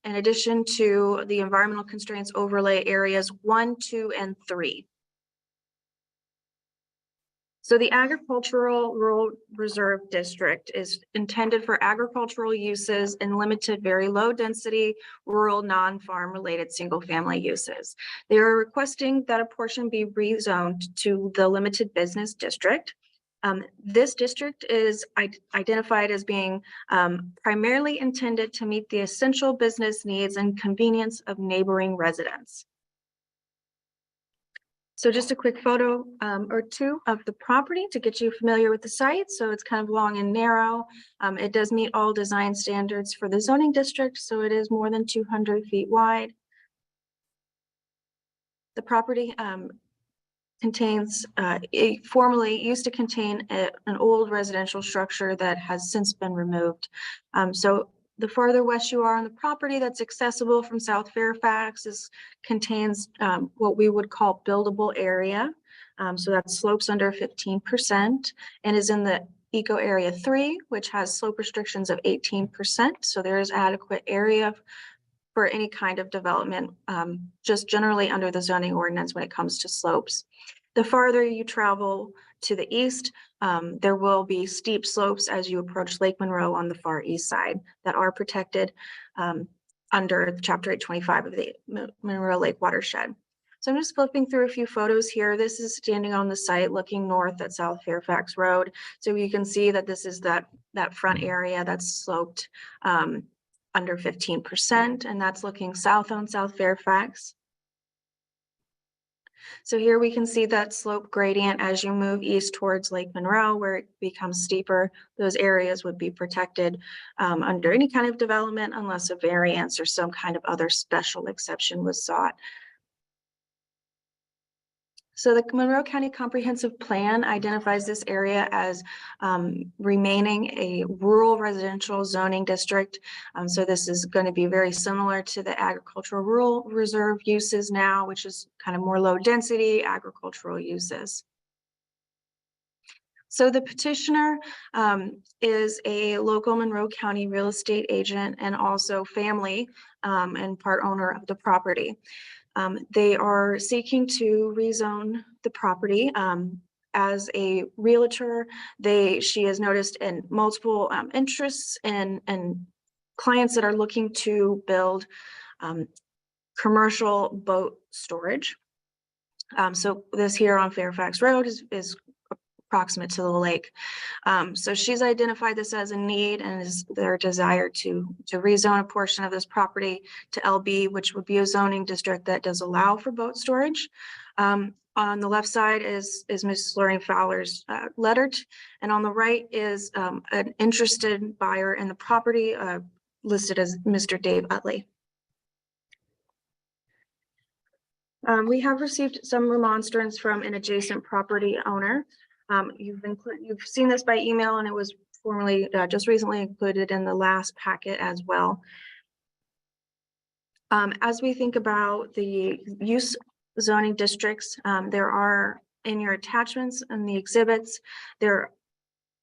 in addition to the environmental constraints overlay areas 1, 2, and 3. So the agricultural rural reserve district is intended for agricultural uses and limited very low density rural non-farm related single family uses. They are requesting that a portion be rezoned to the limited business district. This district is identified as being primarily intended to meet the essential business needs and convenience of neighboring residents. So just a quick photo or two of the property to get you familiar with the site. So it's kind of long and narrow. It does meet all design standards for the zoning district, so it is more than 200 feet wide. The property contains, it formerly used to contain an old residential structure that has since been removed. So the farther west you are on the property that's accessible from South Fairfax contains what we would call buildable area. So that slopes under 15% and is in the Eco Area 3, which has slope restrictions of 18%. So there is adequate area for any kind of development, just generally under the zoning ordinance when it comes to slopes. The farther you travel to the east, there will be steep slopes as you approach Lake Monroe on the far east side that are protected under Chapter 825 of the Monroe Lake Watershed. So I'm just flipping through a few photos here. This is standing on the site looking north at South Fairfax Road. So you can see that this is that front area that's sloped under 15%, and that's looking south on South Fairfax. So here we can see that slope gradient as you move east towards Lake Monroe, where it becomes steeper. Those areas would be protected under any kind of development unless a variance or some kind of other special exception was sought. So the Monroe County Comprehensive Plan identifies this area as remaining a rural residential zoning district. So this is going to be very similar to the agricultural rural reserve uses now, which is kind of more low density agricultural uses. So the petitioner is a local Monroe County real estate agent and also family and part owner of the property. They are seeking to rezone the property. As a realtor, she has noticed in multiple interests and clients that are looking to build commercial boat storage. So this here on Fairfax Road is approximate to the lake. So she's identified this as a need and is their desire to rezone a portion of this property to LB, which would be a zoning district that does allow for boat storage. On the left side is Ms. Lorraine Fowler's letter, and on the right is an interested buyer in the property listed as Mr. Dave Utley. We have received some remonstrance from an adjacent property owner. You've seen this by email, and it was formally just recently included in the last packet as well. As we think about the use zoning districts, there are in your attachments and the exhibits, there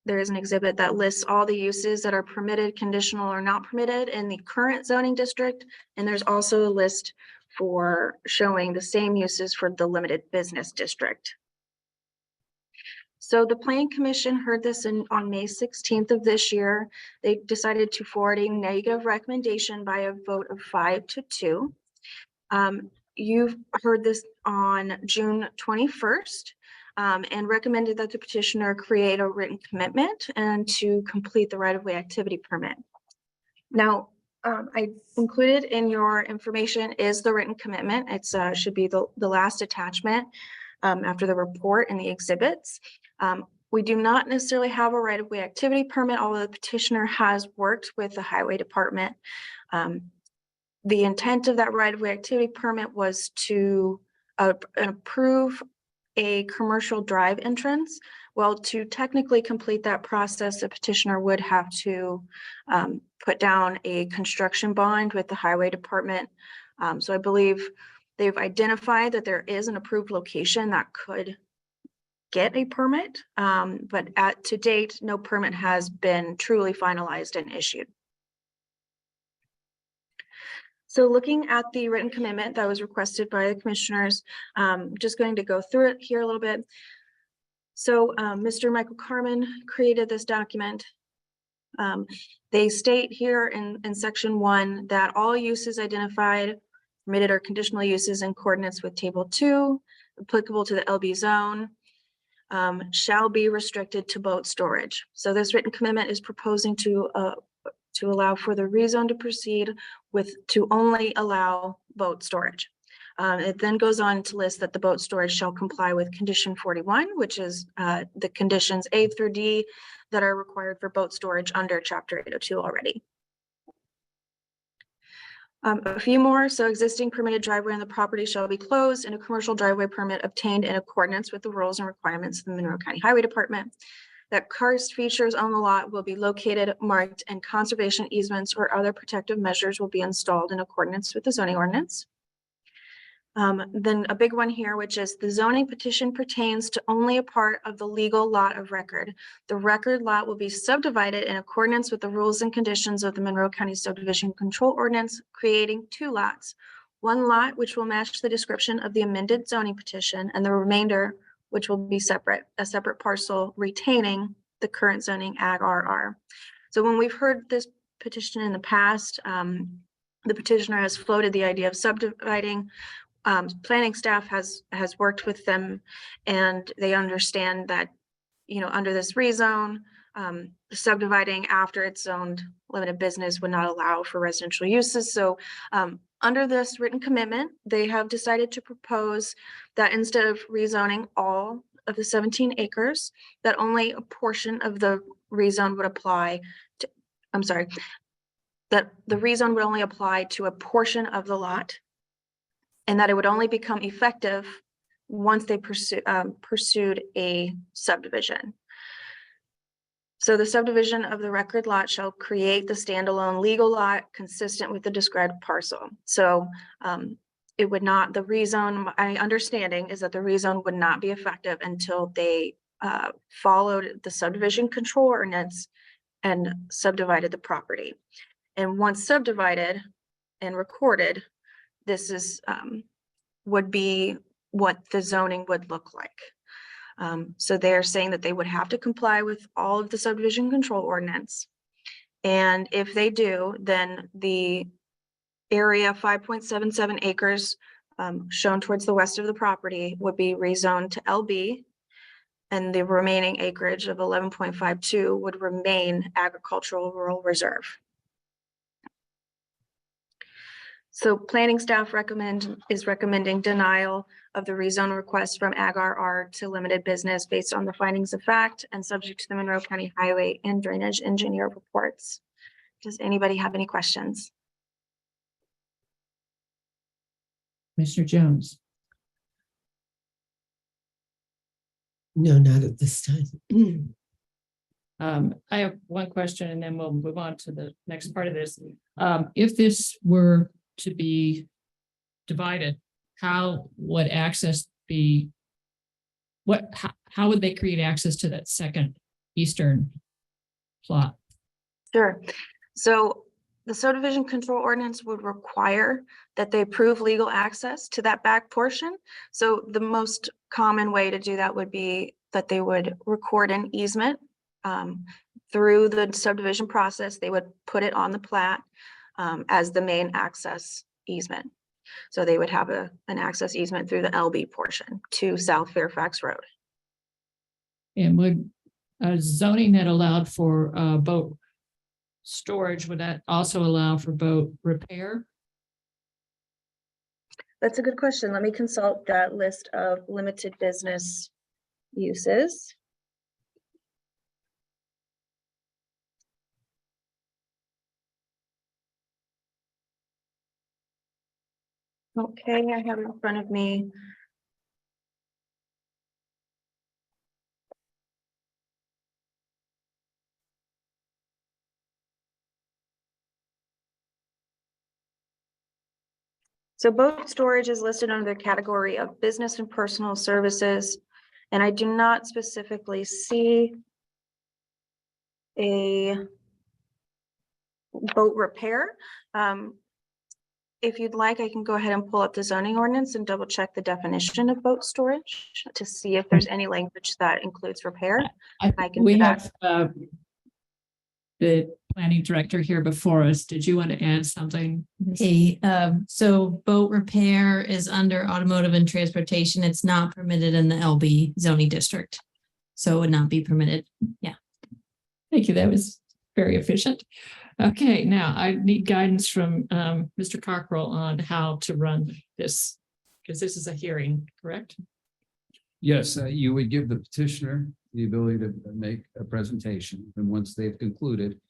is an exhibit that lists all the uses that are permitted, conditional, or not permitted in the current zoning district. And there's also a list for showing the same uses for the limited business district. So the Planning Commission heard this on May 16th of this year. They decided to forward a negative recommendation by a vote of 5-2. You've heard this on June 21st and recommended that the petitioner create a written commitment and to complete the right-of-way activity permit. Now, I included in your information is the written commitment. It's should be the last attachment after the report and the exhibits. We do not necessarily have a right-of-way activity permit, although the petitioner has worked with the highway department. The intent of that right-of-way activity permit was to approve a commercial drive entrance. Well, to technically complete that process, the petitioner would have to put down a construction bond with the highway department. So I believe they've identified that there is an approved location that could get a permit, but to date, no permit has been truly finalized and issued. So looking at the written commitment that was requested by the commissioners, just going to go through it here a little bit. So Mr. Michael Carmen created this document. They state here in section 1 that all uses identified, permitted or conditional uses in coordinates with table 2, applicable to the LB zone, shall be restricted to boat storage. So this written commitment is proposing to allow for the rezone to proceed to only allow boat storage. It then goes on to list that the boat storage shall comply with condition 41, which is the conditions A through D that are required for boat storage under chapter 802 already. A few more. So existing permitted driveway on the property shall be closed and a commercial driveway permit obtained in accordance with the rules and requirements of the Monroe County Highway Department. That karst features on the lot will be located, marked, and conservation easements or other protective measures will be installed in accordance with the zoning ordinance. Then a big one here, which is the zoning petition pertains to only a part of the legal lot of record. The record lot will be subdivided in accordance with the rules and conditions of the Monroe County Subdivision Control Ordinance, creating 2 lots. 1 lot, which will match the description of the amended zoning petition, and the remainder, which will be a separate parcel retaining the current zoning Ag RR. So when we've heard this petition in the past, the petitioner has floated the idea of subdividing. Planning staff has worked with them, and they understand that, you know, under this rezone, subdividing after it's zoned limited business would not allow for residential uses. So under this written commitment, they have decided to propose that instead of rezoning all of the 17 acres, that only a portion of the rezone would apply to, that the rezone would only apply to a portion of the lot, and that it would only become effective once they pursued a subdivision. So the subdivision of the record lot shall create the standalone legal lot consistent with the described parcel. So it would not, the rezone, my understanding is that the rezone would not be effective until they followed the subdivision control ordinance and subdivided the property. And once subdivided and recorded, this is would be what the zoning would look like. So they're saying that they would have to comply with all of the subdivision control ordinance. And if they do, then the area 5.77 acres shown towards the west of the property would be rezoned to LB, and the remaining acreage of 11.52 would remain agricultural rural reserve. So planning staff is recommending denial of the rezone request from Ag RR to limited business based on the findings of fact and subject to the Monroe County Highway and Drainage Engineer reports. Does anybody have any questions? Commissioner Jones. No, not at this time. I have one question and then we'll move on to the next part of this. If this were to be divided, how would access be? How would they create access to that second eastern plot? Sure. So the subdivision control ordinance would require that they approve legal access to that back portion. So the most common way to do that would be that they would record an easement through the subdivision process. They would put it on the plat as the main access easement. So they would have an access easement through the LB portion to South Fairfax Road. And would zoning that allowed for boat storage, would that also allow for boat repair? That's a good question. Let me consult that list of limited business uses. Okay, I have it in front of me. So boat storage is listed under the category of business and personal services, and I do not specifically see a boat repair. If you'd like, I can go ahead and pull up the zoning ordinance and double check the definition of boat storage to see if there's any language that includes repair. I can We do that. have the planning director here before us. Did you want to add something? Hey, so boat repair is under automotive and transportation. It's not permitted in the LB zoning district. So it would not be permitted. Yeah. Thank you. That was very efficient. Okay, now I need guidance from Mr. Cockrell on how to run this because this is a hearing, correct? Yes, you would give the petitioner the ability to make a presentation, and once they've concluded,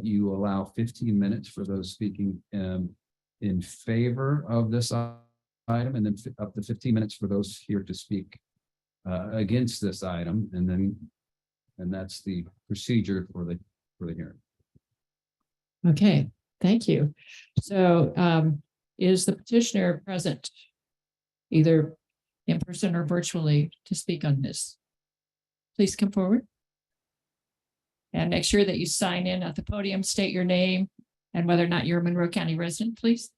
you allow 15 minutes for those speaking in favor of this item, and then up to 15 minutes for those here to speak against this item, and that's the procedure for the hearing. Okay, thank you. So is the petitioner present either in person or virtually to speak on this? Please come forward. And make sure that you sign in at the podium, state your name and whether or not you're a Monroe County resident, please.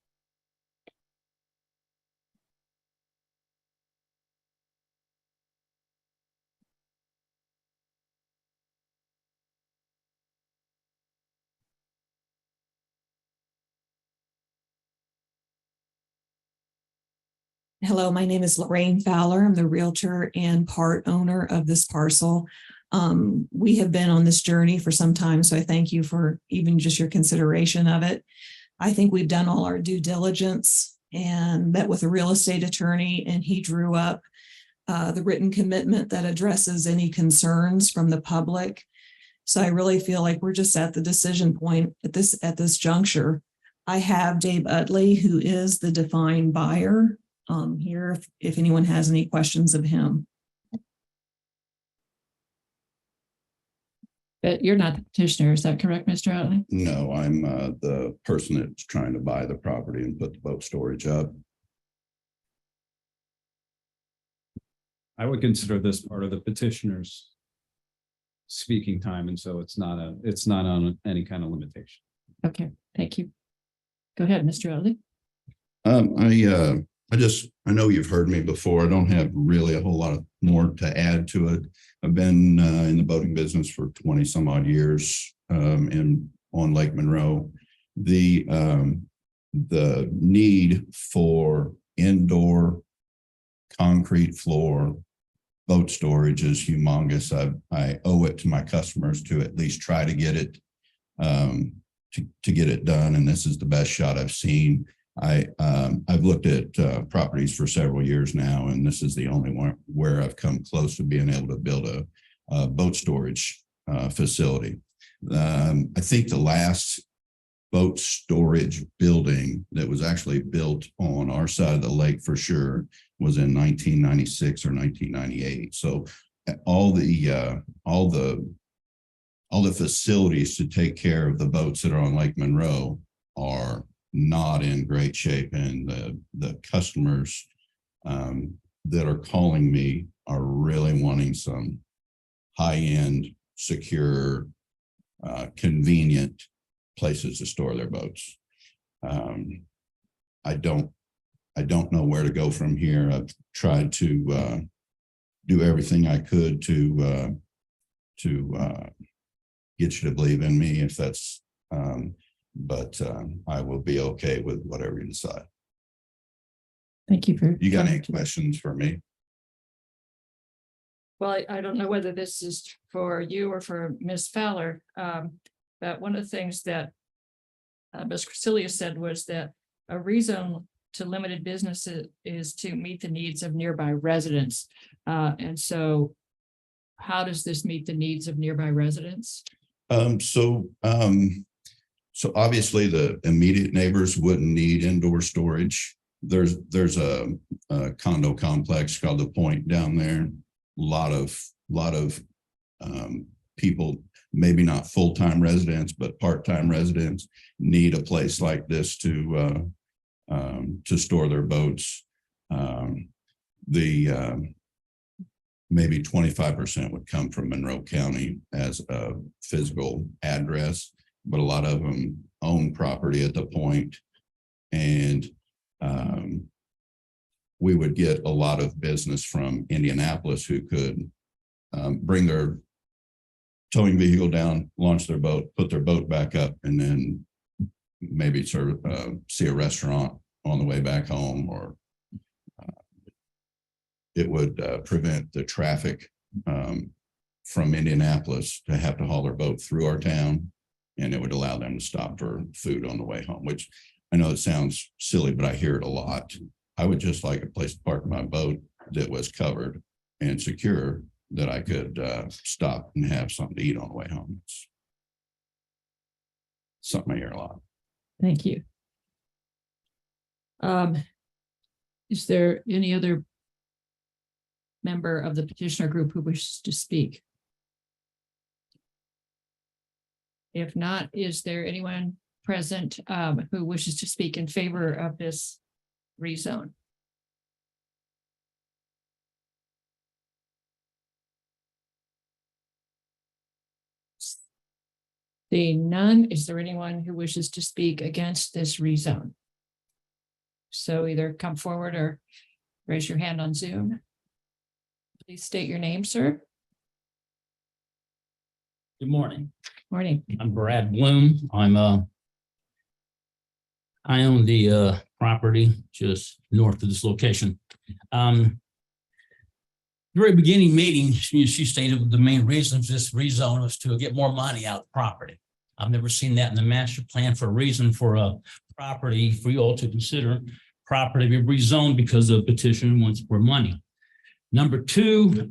Hello, my name is Lorraine Fowler. I'm the realtor and part owner of this parcel. We have been on this journey for some time, so I thank you for even just your consideration of it. I think we've done all our due diligence and met with a real estate attorney, and he drew up the written commitment that addresses any concerns from the public. So I really feel like we're just at the decision point at this juncture. I have Dave Utley, who is the defined buyer, here if anyone has any questions of him. But you're not the petitioner, is that correct, Mr. Utley? No, I'm the person that's trying to buy the property and put the boat storage up. I would consider this part of the petitioner's speaking time, and so it's not on any kind of limitation. Okay, thank you. Go ahead, Mr. Utley. I know you've heard me before. I don't have really a whole lot of more to add to it. I've been in the boating business for 20 some odd years on Lake Monroe. The need for indoor concrete floor boat storage is humongous. I owe it to my customers to at least try to get it to get it done, and this is the best shot I've seen. I've looked at properties for several years now, and this is the only one where I've come close to being able to build a boat storage facility. I think the last boat storage building that was actually built on our side of the lake for sure was in 1996 or 1998. So all the facilities to take care of the boats that are on Lake Monroe are not in great shape, and the customers that are calling me are really wanting some high-end, secure, convenient places to store their boats. I don't know where to go from here. I've tried to do everything I could to get you to believe in me, if that's but I will be okay with whatever you decide. Thank you for. You got any questions for me? Well, I don't know whether this is for you or for Ms. Fowler, but one of the things that Ms. Crasilia said was that a reason to limited businesses is to meet the needs of nearby residents. And so how does this meet the needs of nearby residents? So obviously the immediate neighbors wouldn't need indoor storage. There's a condo complex called The Point down there. A lot of people, maybe not full-time residents, but part-time residents, need a place like this to store their boats. Maybe 25% would come from Monroe County as a physical address, but a lot of them own property at The Point, and we would get a lot of business from Indianapolis who could bring their towing vehicle down, launch their boat, put their boat back up, and then maybe see a restaurant on the way back home, or it would prevent the traffic from Indianapolis to have to haul their boat through our town, and it would allow them to stop for food on the way home, which I know it sounds silly, but I hear it a lot. I would just like a place to park my boat that was covered and secure, that I could stop and have something to eat on the way home. It's something I hear a lot. Thank you. Is there any other member of the petitioner group who wishes to speak? If not, is there anyone present who wishes to speak in favor of this rezone? Seeing none, is there anyone who wishes to speak against this rezone? So either come forward or raise your hand on Zoom. Please state your name, sir. Good morning. Morning. I'm Brad Bloom. I own the property just north of this location. Very beginning meeting, she stated the main reason for this rezone was to get more money out of the property. I've never seen that in the master plan for a reason for a property for you all to consider property be rezoned because of petition wants more money. Number two,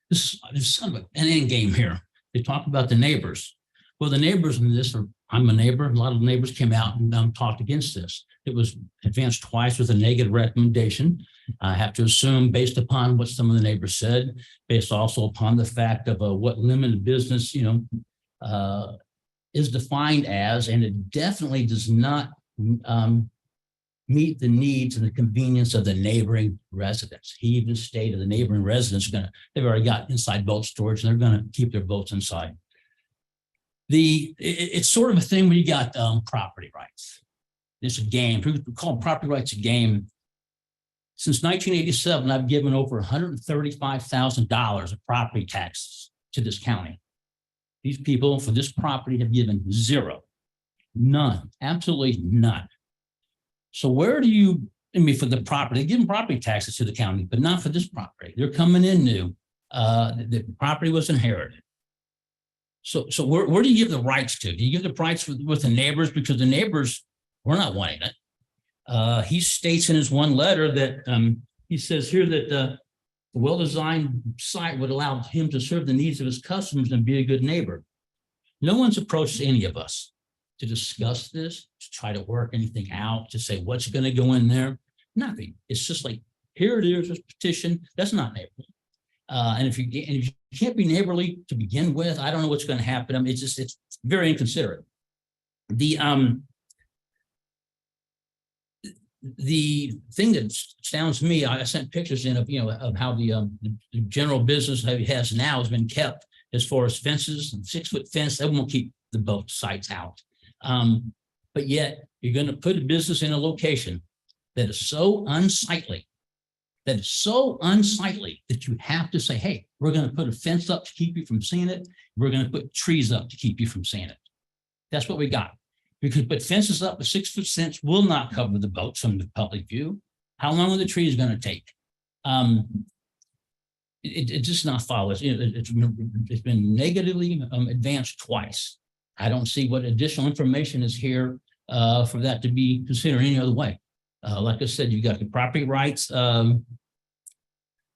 this is kind of an end game here. They talk about the neighbors. Well, the neighbors in this are, I'm a neighbor. A lot of neighbors came out and talked against this. It was advanced twice with a negative recommendation. I have to assume based upon what some of the neighbors said, based also upon the fact of what limited business, is defined as, and it definitely does not meet the needs and the convenience of the neighboring residents. He even stated the neighboring residents are they've already got inside boat storage and they're going to keep their boats inside. It's sort of a thing where you got property rights. It's a game. People call property rights a game. Since 1987, I've given over $135,000 of property taxes to this county. These people for this property have given zero, none, absolutely none. So where do you, for the property, they're giving property taxes to the county, but not for this property. They're coming in new. The property was inherited. So where do you give the rights to? Do you give the rights with the neighbors? Because the neighbors, we're not wanting it. He states in his one letter that he says here that the well-designed site would allow him to serve the needs of his customers and be a good neighbor. No one's approached any of us to discuss this, to try to work anything out, to say what's going to go in there. Nothing. It's just like, here it is, this petition. That's not neighborly. And if you can't be neighborly to begin with, I don't know what's going to happen. I mean, it's very inconsiderate. The thing that astounds me, I sent pictures in of how the general business that he has now has been kept as far as fences and 6-foot fence. They won't keep the boat sites out. But yet you're going to put a business in a location that is so unsightly, that you have to say, hey, we're going to put a fence up to keep you from seeing it. We're going to put trees up to keep you from seeing it. That's what we got. We could put fences up, a 6-foot fence will not cover the boats from the public view. How long are the trees going to take? It just not follows. It's been negatively advanced twice. I don't see what additional information is here for that to be considered any other way. Like I said, you got the property rights of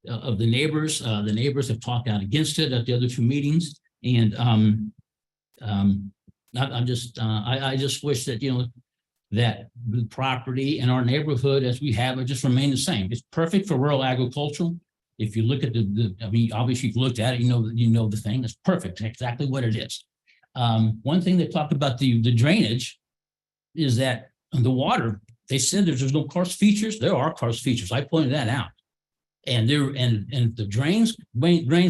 the neighbors. The neighbors have talked out against it at the other two meetings, and I just wish that that the property in our neighborhood as we have it just remain the same. It's perfect for rural agricultural. If you look at obviously you've looked at it, you know the thing. It's perfect, exactly what it is. One thing they talked about the drainage is that the water. They said there's no karst features. There are karst features. I pointed that out. And the drains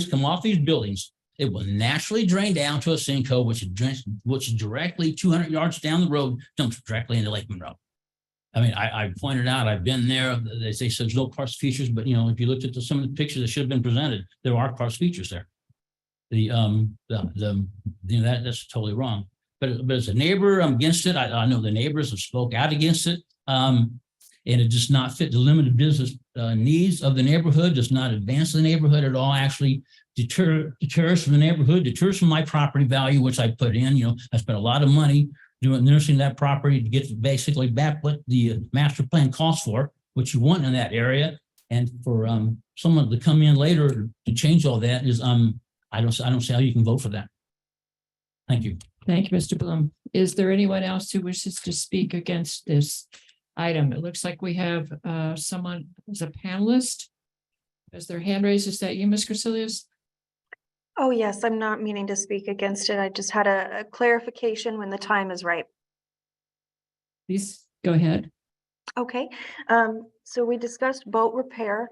come off these buildings. It will naturally drain down to a sinkhole, which is directly 200 yards down the road, dumps directly into Lake Monroe. I mean, I pointed out, I've been there. They say there's no karst features, but if you looked at some of the pictures that should have been presented, there are karst features there. That's totally wrong. But as a neighbor, I'm against it. I know the neighbors have spoke out against it. And it does not fit the limited business needs of the neighborhood, does not advance the neighborhood at all, actually deters from the neighborhood, deters from my property value, which I put in. I spent a lot of money doing nursing that property to get basically back what the master plan calls for, what you want in that area. And for someone to come in later to change all that is I don't see how you can vote for that. Thank you. Thank you, Mr. Bloom. Is there anyone else who wishes to speak against this item? It looks like we have someone as a panelist. As their hand raised, is that you, Ms. Griselius? Oh, yes, I'm not meaning to speak against it. I just had a clarification when the time is right. Please go ahead. Okay, so we discussed boat repair.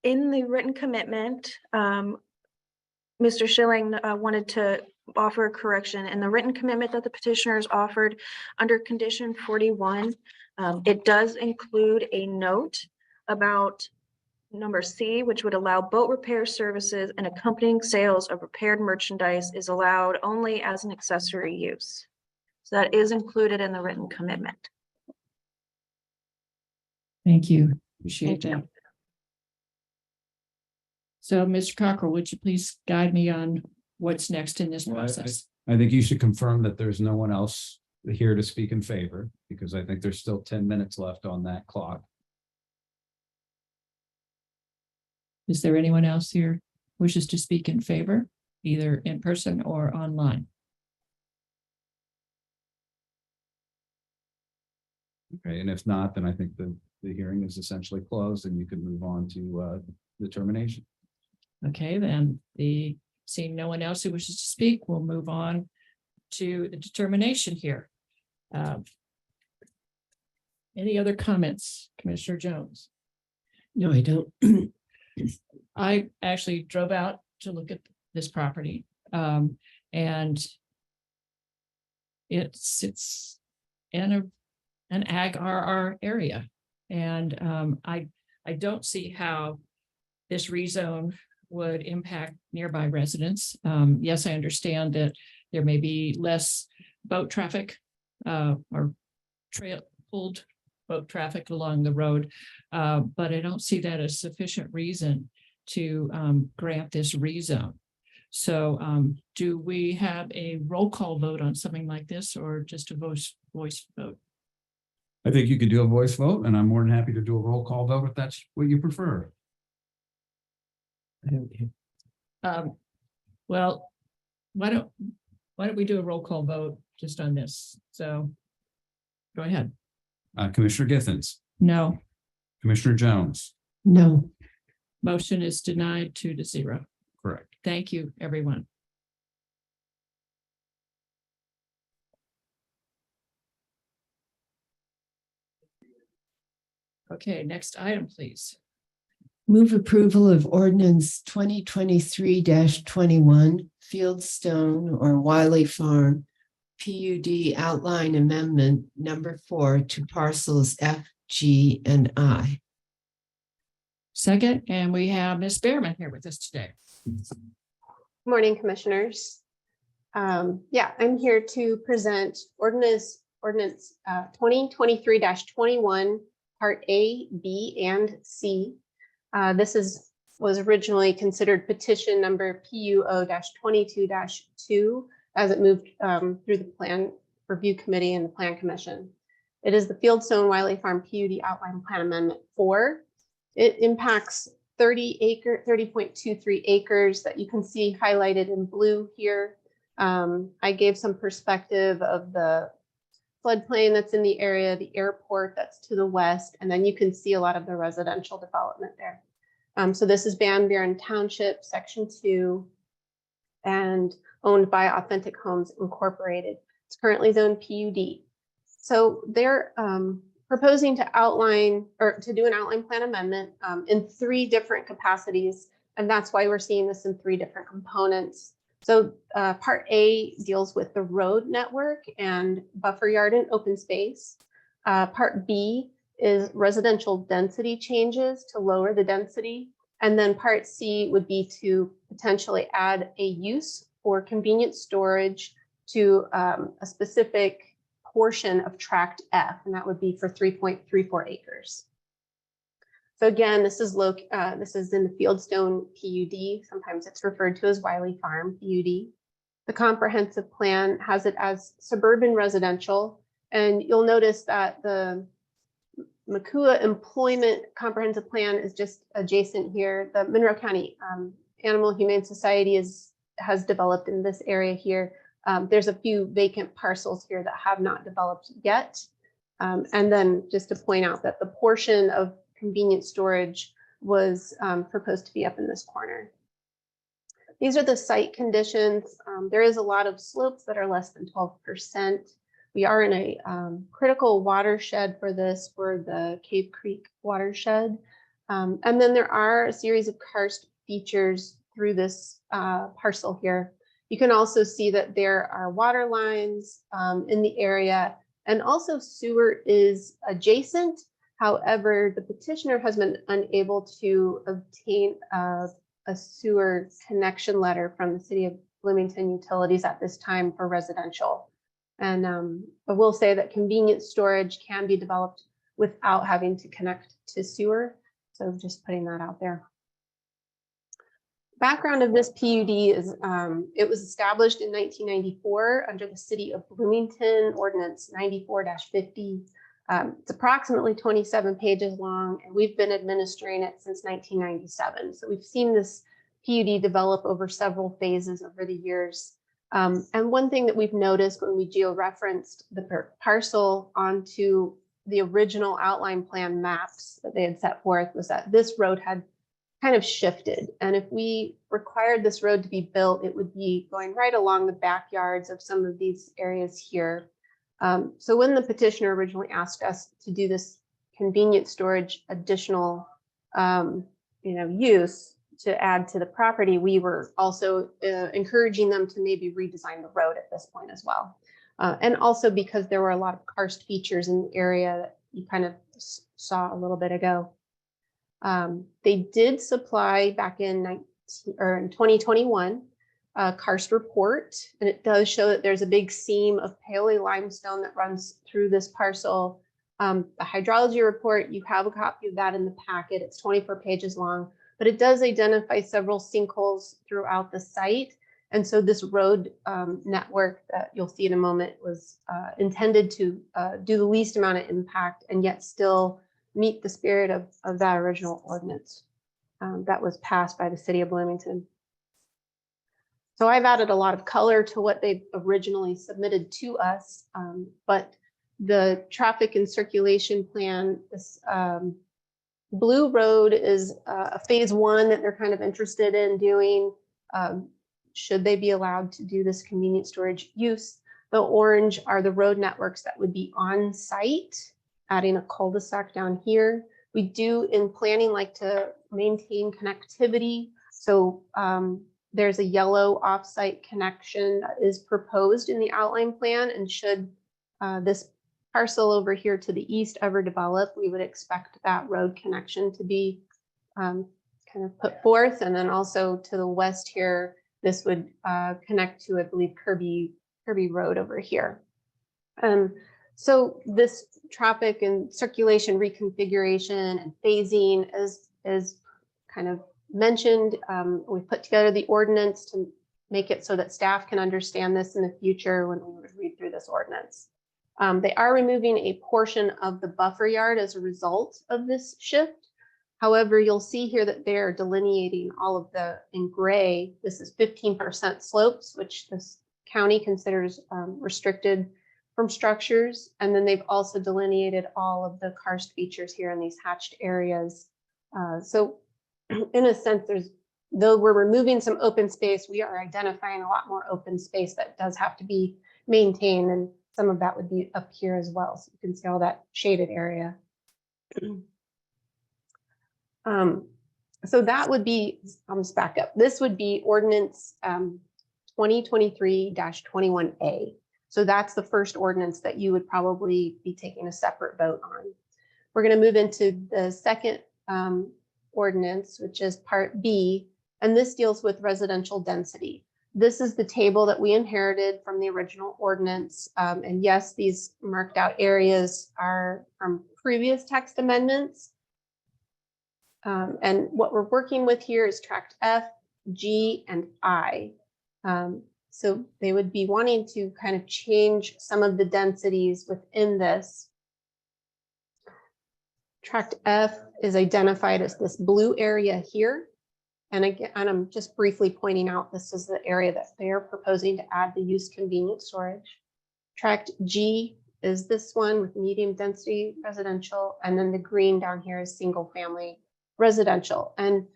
In the written commitment, Mr. Schilling wanted to offer a correction. In the written commitment that the petitioners offered under condition 41, it does include a note about number C, which would allow boat repair services and accompanying sales of repaired merchandise is allowed only as an accessory use. So that is included in the written commitment. Thank you. Appreciate that. So, Mr. Cockrell, would you please guide me on what's next in this process? I think you should confirm that there's no one else here to speak in favor, because I think there's still 10 minutes left on that clock. Is there anyone else here wishes to speak in favor, either in person or online? Okay, and if not, then I think the hearing is essentially closed and you can move on to the termination. Okay, then seeing no one else who wishes to speak, we'll move on to the determination here. Any other comments, Commissioner Jones? No, I don't. I actually drove out to look at this property, and it's in an ag RR area. And I don't see how this rezone would impact nearby residents. Yes, I understand that there may be less boat traffic or trail pulled boat traffic along the road, but I don't see that as sufficient reason to grant this rezone. So do we have a roll call vote on something like this, or just a voice vote? I think you could do a voice vote, and I'm more than happy to do a roll call vote if that's what you prefer. Well, why don't we do a roll call vote just on this? So go ahead. Commissioner Githens, No. Commissioner Jones. No. Motion is denied 2-0. Correct. Thank you, everyone. Okay, next item, please. Move approval of ordinance 2023-21 Fieldstone or Wiley Farm PUD outline amendment number 4 to parcels F, G, and I. Second, and we have Ms. Behrman here with us today. Morning, commissioners. I'm here to present ordinance 2023-21 Part A, B, and C. This was originally considered petition number PUO-22-2 as it moved through the Plan Review Committee and the Plan Commission. It is the Fieldstone Wiley Farm PUD Outline Plan Amendment 4. It impacts 30.23 acres that you can see highlighted in blue here. I gave some perspective of the floodplain that's in the area, the airport that's to the west, and then you can see a lot of the residential development there. So this is Van Buren Township, Section 2, and owned by Authentic Homes Incorporated. It's currently zoned PUD. So they're proposing to outline or to do an outline plan amendment in 3 different capacities, and that's why we're seeing this in 3 different components. So Part A deals with the road network and buffer yard and open space. Part B is residential density changes to lower the density. And then Part C would be to potentially add a use for convenient storage to a specific portion of tract F, and that would be for 3.34 acres. So again, this is in the Fieldstone PUD. Sometimes it's referred to as Wiley Farm PUD. The comprehensive plan has it as suburban residential. And you'll notice that the Makua Employment Comprehensive Plan is just adjacent here. The Monroe County Animal Humane Society has developed in this area here. There's a few vacant parcels here that have not developed yet. And then just to point out that the portion of convenience storage was proposed to be up in this corner. These are the site conditions. There is a lot of slopes that are less than 12%. We are in a critical watershed for this, for the Cave Creek watershed. And then there are a series of karst features through this parcel here. You can also see that there are water lines in the area, and also sewer is adjacent. However, the petitioner has been unable to obtain a sewer connection letter from the City of Bloomington Utilities at this time for residential. And I will say that convenience storage can be developed without having to connect to sewer. So just putting that out there. Background of this PUD is it was established in 1994 under the City of Bloomington Ordinance 94-50. It's approximately 27 pages long, and we've been administering it since 1997. So we've seen this PUD develop over several phases over the years. And one thing that we've noticed when we geo-referenced the parcel onto the original outline plan maps that they had set forth was that this road had kind of shifted. And if we required this road to be built, it would be going right along the backyards of some of these areas here. So when the petitioner originally asked us to do this convenience storage additional use to add to the property, we were also encouraging them to maybe redesign the road at this point as well. And also because there were a lot of karst features in the area that you kind of saw a little bit ago. They did supply back in 2021 a karst report, and it does show that there's a big seam of paler limestone that runs through this parcel. The hydrology report, you have a copy of that in the packet. It's 24 pages long, but it does identify several sinkholes throughout the site. And so this road network that you'll see in a moment was intended to do the least amount of impact and yet still meet the spirit of that original ordinance that was passed by the City of Bloomington. So I've added a lot of color to what they originally submitted to us, but the traffic and circulation plan, this blue road is a phase one that they're kind of interested in doing. Should they be allowed to do this convenience storage use? The orange are the road networks that would be on site, adding a cul-de-sac down here. We do in planning like to maintain connectivity. So there's a yellow offsite connection that is proposed in the outline plan, and should this parcel over here to the east ever develop, we would expect that road connection to be kind of put forth. And then also to the west here, this would connect to, I believe, Kirby Road over here. So this traffic and circulation reconfiguration and phasing is kind of mentioned. We put together the ordinance to make it so that staff can understand this in the future when we would read through this ordinance. They are removing a portion of the buffer yard as a result of this shift. However, you'll see here that they're delineating all of the, in gray, this is 15% slopes, which this county considers restricted from structures. And then they've also delineated all of the karst features here in these hatched areas. So in a sense, though we're removing some open space, we are identifying a lot more open space that does have to be maintained. And some of that would be up here as well. So you can see all that shaded area. So that would be, I'll just back up. This would be ordinance 2023-21A. So that's the first ordinance that you would probably be taking a separate vote on. We're going to move into the second ordinance, which is part B, and this deals with residential density. This is the table that we inherited from the original ordinance. And yes, these marked out areas are from previous text amendments. And what we're working with here is tract F, G, and I. So they would be wanting to kind of change some of the densities within this. Tract F is identified as this blue area here. And again, and I'm just briefly pointing out, this is the area that they're proposing to add the use convenient storage. Tract G is this one with medium density residential. And then the green down here is single family residential. And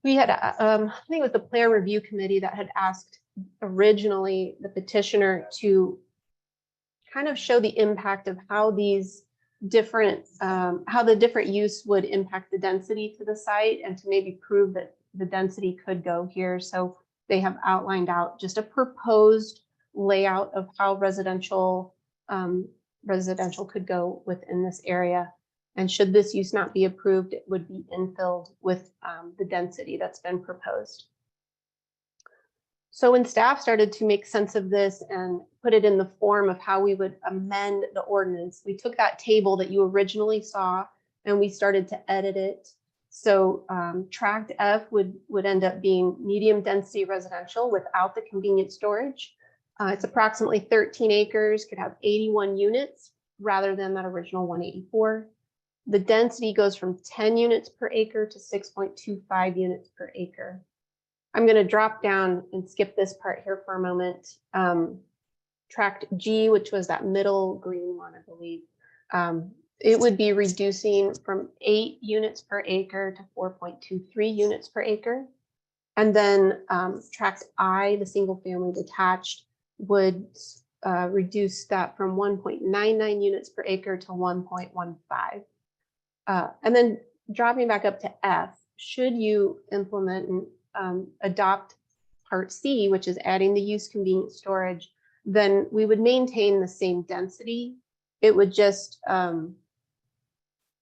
we had, I think it was the plan review committee that had asked originally the petitioner to kind of show the impact of how these different, how the different use would impact the density to the site, and to maybe prove that the density could go here. So they have outlined out just a proposed layout of how residential could go within this area. And should this use not be approved, it would be infilled with the density that's been proposed. So when staff started to make sense of this and put it in the form of how we would amend the ordinance, we took that table that you originally saw and we started to edit it. So Tract F would end up being medium density residential without the convenient storage. It's approximately 13 acres, could have 81 units rather than that original 184. The density goes from 10 units per acre to 6.25 units per acre. I'm going to drop down and skip this part here for a moment. Tract G, which was that middle green one, I believe, it would be reducing from 8 units per acre to 4.23 units per acre. And then Tract I, the single family detached, would reduce that from 1.99 units per acre to 1.15. And then dropping back up to F, should you implement and adopt Part C, which is adding the use convenient storage, then we would maintain the same density. It would just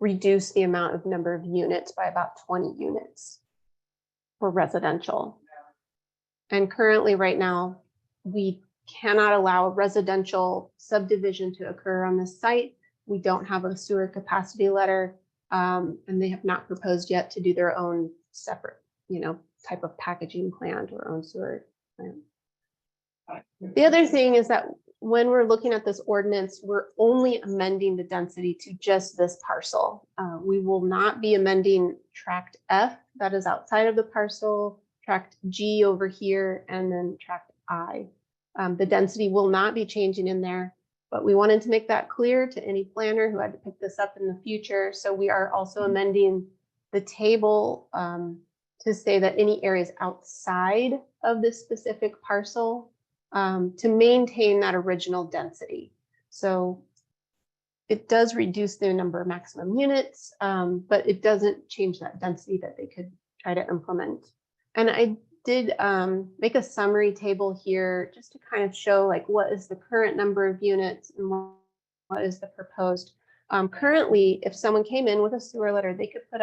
reduce the amount of number of units by about 20 units for residential. And currently right now, we cannot allow a residential subdivision to occur on this site. We don't have a sewer capacity letter, and they have not proposed yet to do their own separate, type of packaging plant or own sewer plant. The other thing is that when we're looking at this ordinance, we're only amending the density to just this parcel. We will not be amending Tract F, that is outside of the parcel, Tract G over here, and then Tract I. The density will not be changing in there, but we wanted to make that clear to any planner who had to pick this up in the future. So we are also amending the table to say that any areas outside of this specific parcel to maintain that original density. So it does reduce the number of maximum units, but it doesn't change that density that they could try to implement. And I did make a summary table here just to kind of show like what is the current number of units and what is the proposed. Currently, if someone came in with a sewer letter, they could put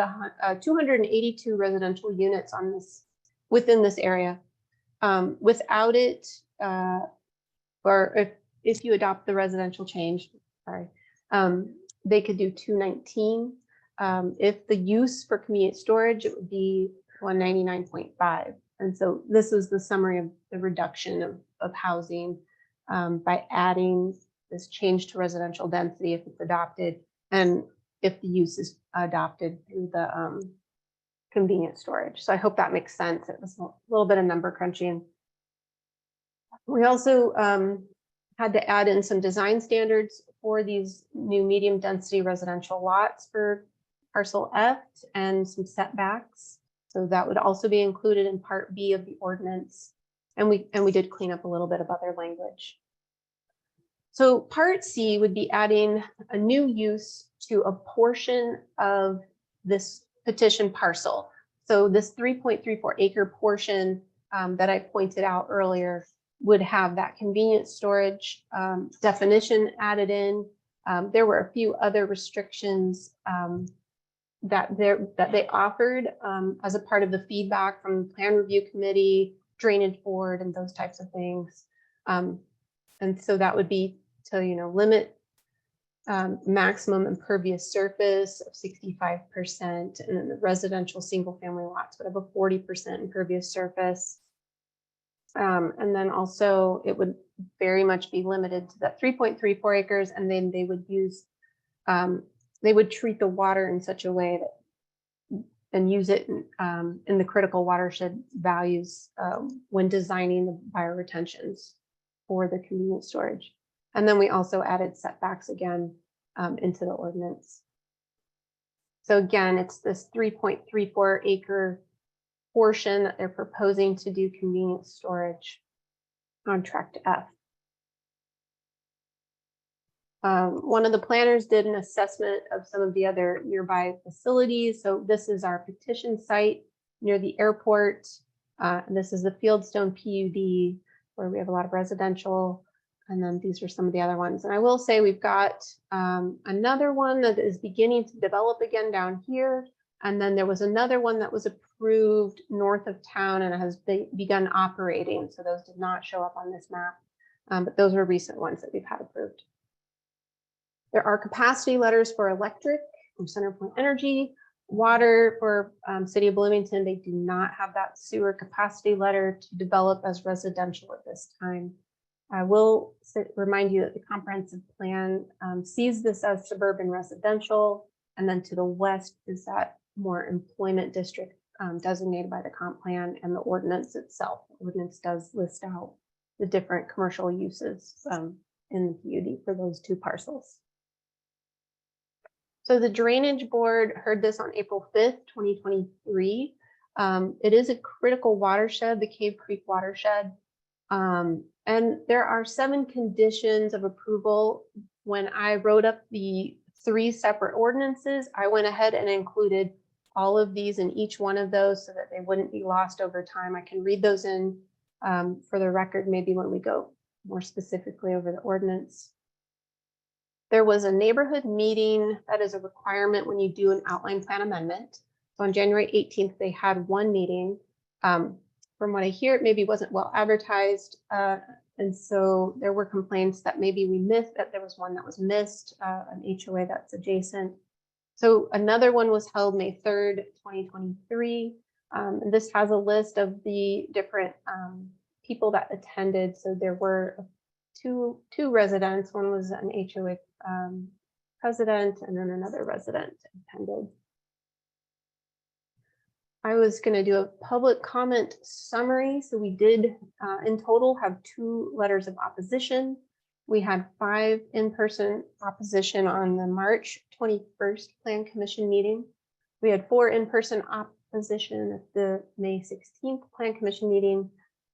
282 residential units on this within this area. Without it, or if you adopt the residential change, sorry, they could do 219. If the use for convenient storage, it would be 199.5. And so this is the summary of the reduction of housing by adding this change to residential density if it's adopted, and if the use is adopted through the convenient storage. So I hope that makes sense. It was a little bit of number crunching. We also had to add in some design standards for these new medium density residential lots for parcel F and some setbacks. So that would also be included in Part B of the ordinance. And we did clean up a little bit of other language. So Part C would be adding a new use to a portion of this petition parcel. So this 3.34 acre portion that I pointed out earlier would have that convenient storage definition added in. There were a few other restrictions that they offered as a part of the feedback from the plan review committee, drainage board, and those types of things. And so that would be to limit maximum impervious surface of 65%, and then the residential single family lots would have a 40% impervious surface. And then also it would very much be limited to that 3.34 acres, and then they would use, they would treat the water in such a way that and use it in the critical watershed values when designing the bioretentions for the convenience storage. And then we also added setbacks again into the ordinance. So again, it's this 3.34 acre portion that they're proposing to do convenience storage on tract F. One of the planners did an assessment of some of the other nearby facilities. So this is our petition site near the airport. And this is the Fieldstone PUD, where we have a lot of residential. And then these are some of the other ones. And I will say we've got another one that is beginning to develop again down here. And then there was another one that was approved north of town and has begun operating. So those did not show up on this map, but those were recent ones that we've had approved. There are capacity letters for electric from CenterPoint Energy, water for City of Bloomington. They do not have that sewer capacity letter to develop as residential at this time. I will remind you that the comprehensive plan sees this as suburban residential, and then to the west is that more employment district designated by the comp plan and the ordinance itself. The ordinance does list out the different commercial uses in the PUD for those two parcels. So the Drainage Board heard this on April 5th, 2023. It is a critical watershed, the Cave Creek watershed. And there are 7 conditions of approval. When I wrote up the 3 separate ordinances, I went ahead and included all of these in each one of those so that they wouldn't be lost over time. I can read those in for the record, maybe when we go more specifically over the ordinance. There was a neighborhood meeting that is a requirement when you do an outline plan amendment. So on January 18th, they had 1 meeting. From what I hear, it maybe wasn't well advertised. And so there were complaints that maybe we missed, that there was one that was missed, an HOA that's adjacent. So another one was held May 3rd, 2023. And this has a list of the different people that attended. So there were two residents. One was an HOA president, and then another resident attended. I was going to do a public comment summary. So we did in total have 2 letters of opposition. We had 5 in-person opposition on the March 21st Plan Commission meeting. We had 4 in-person opposition at the May 16th Plan Commission meeting.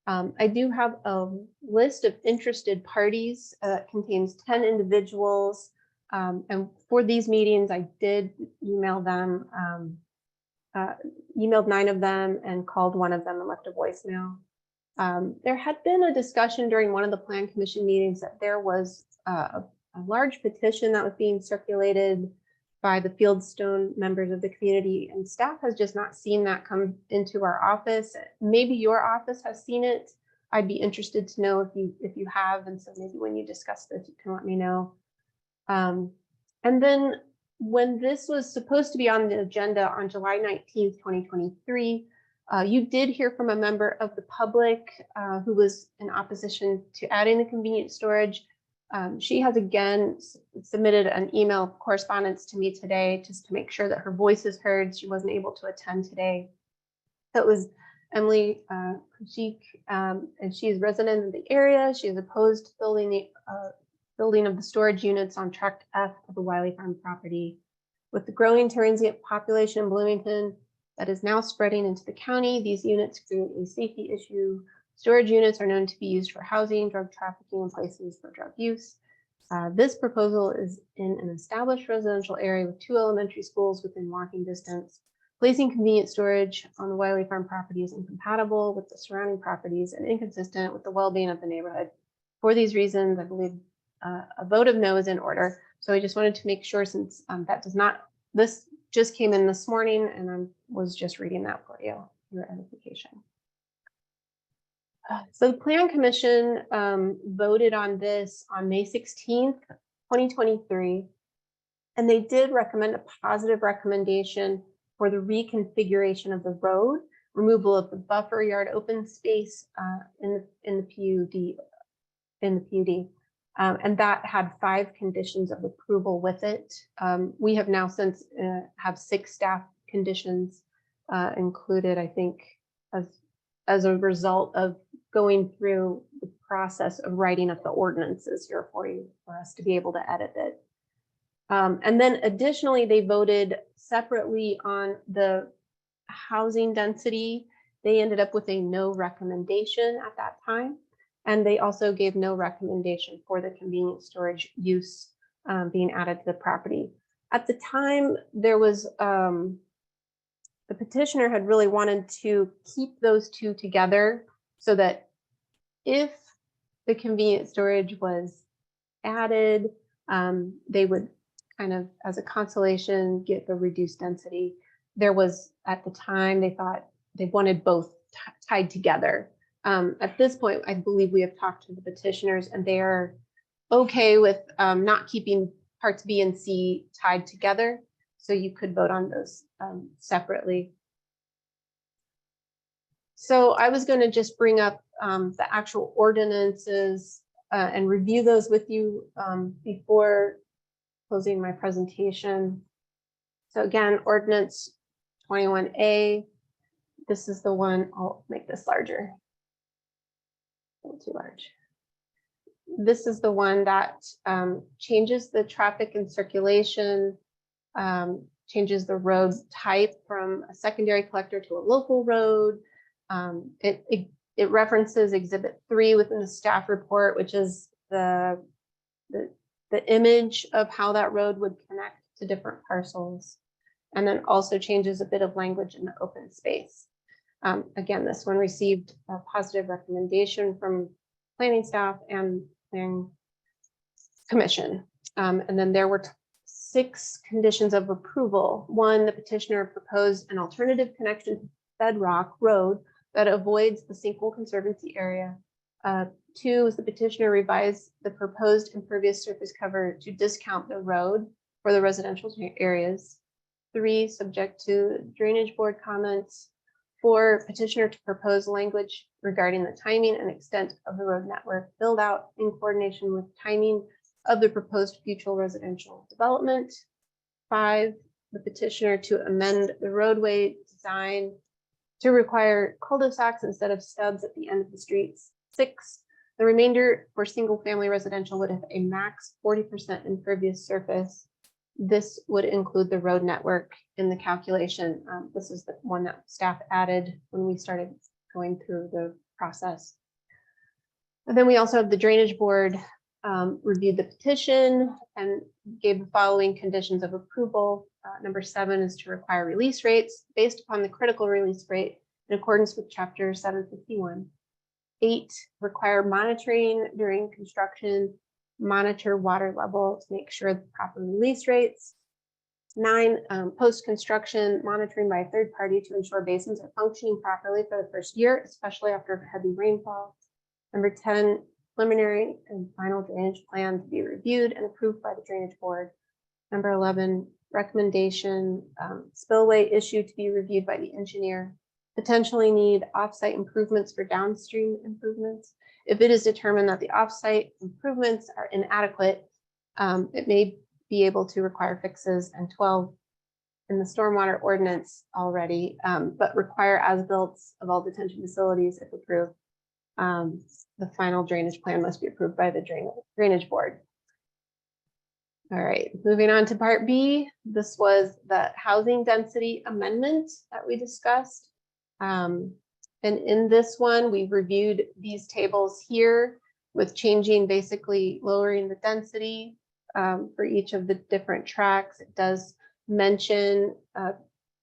I do have a list of interested parties that contains 10 individuals. And for these meetings, I did email them, emailed 9 of them and called 1 of them and left a voicemail. There had been a discussion during one of the Plan Commission meetings that there was a large petition that was being circulated by the Fieldstone members of the community, and staff has just not seen that come into our office. Maybe your office has seen it. I'd be interested to know if you have, and so maybe when you discuss this, you can let me know. And then when this was supposed to be on the agenda on July 19th, 2023, you did hear from a member of the public who was in opposition to adding the convenience storage. She has again submitted an email correspondence to me today just to make sure that her voice is heard. She wasn't able to attend today. So it was Emily Kuchik, and she is resident of the area. She is opposed to building the building of the storage units on tract F of the Wiley Farm property. With the growing transient population in Bloomington that is now spreading into the county, these units create a safety issue. Storage units are known to be used for housing, drug trafficking, and places for drug use. This proposal is in an established residential area with 2 elementary schools within walking distance. Placing convenient storage on the Wiley Farm property is incompatible with the surrounding properties and inconsistent with the well-being of the neighborhood. For these reasons, I believe a vote of no is in order. So I just wanted to make sure, since this just came in this morning and I was just reading that for you, your edification. So the Plan Commission voted on this on May 16th, 2023, and they did recommend a positive recommendation for the reconfiguration of the road. removal of the buffer yard open space in the PUD. And that had 5 conditions of approval with it. We have now since have 6 staff conditions included, I think, as a result of going through the process of writing up the ordinances here for you, for us to be able to edit it. And then additionally, they voted separately on the housing density. They ended up with a no recommendation at that time. And they also gave no recommendation for the convenience storage use being added to the property. At the time, there was, the petitioner had really wanted to keep those two together so that if the convenience storage was added, they would kind of, as a consolation, get the reduced density. There was, at the time, they thought they wanted both tied together. At this point, I believe we have talked to the petitioners and they are okay with not keeping parts B and C tied together. So you could vote on those separately. So I was going to just bring up the actual ordinances and review those with you before closing my presentation. So again, ordinance 21A. This is the one, I'll make this larger. A little too large. This is the one that changes the traffic and circulation, changes the road type from a secondary collector to a local road. It references Exhibit 3 within the staff report, which is the image of how that road would connect to different parcels, and then also changes a bit of language in the open space. Again, this one received a positive recommendation from planning staff and planning commission. And then there were 6 conditions of approval. 1, the petitioner proposed an alternative connection to Bedrock Road that avoids the Sinkhole Conservancy area. 2 is the petitioner revised the proposed impervious surface cover to discount the road for the residential areas. 3, subject to drainage board comments. 4, petitioner to propose language regarding the timing and extent of the road network build out in coordination with timing of the proposed future residential development. 5, the petitioner to amend the roadway design to require cul-de-sacs instead of stubs at the end of the streets. 6, the remainder for single family residential would have a max 40% impervious surface. This would include the road network in the calculation. This is the one that staff added when we started going through the process. And then we also have the drainage board reviewed the petition and gave the following conditions of approval. Number 7 is to require release rates based upon the critical release rate in accordance with Chapter 751. 8, require monitoring during construction, monitor water level to make sure the proper release rates. 9, post-construction monitoring by a third party to ensure basins are functioning properly for the first year, especially after heavy rainfall. Number 10, preliminary and final drainage plan to be reviewed and approved by the drainage board. Number 11, recommendation, spillway issue to be reviewed by the engineer. Potentially need offsite improvements for downstream improvements. If it is determined that the offsite improvements are inadequate, it may be able to require fixes. And 12, in the stormwater ordinance already, but require as-built of all detention facilities if approved. The final drainage plan must be approved by the drainage board. All right, moving on to part B. This was the housing density amendment that we discussed. And in this one, we reviewed these tables here with changing, basically lowering the density for each of the different tracks. It does mention,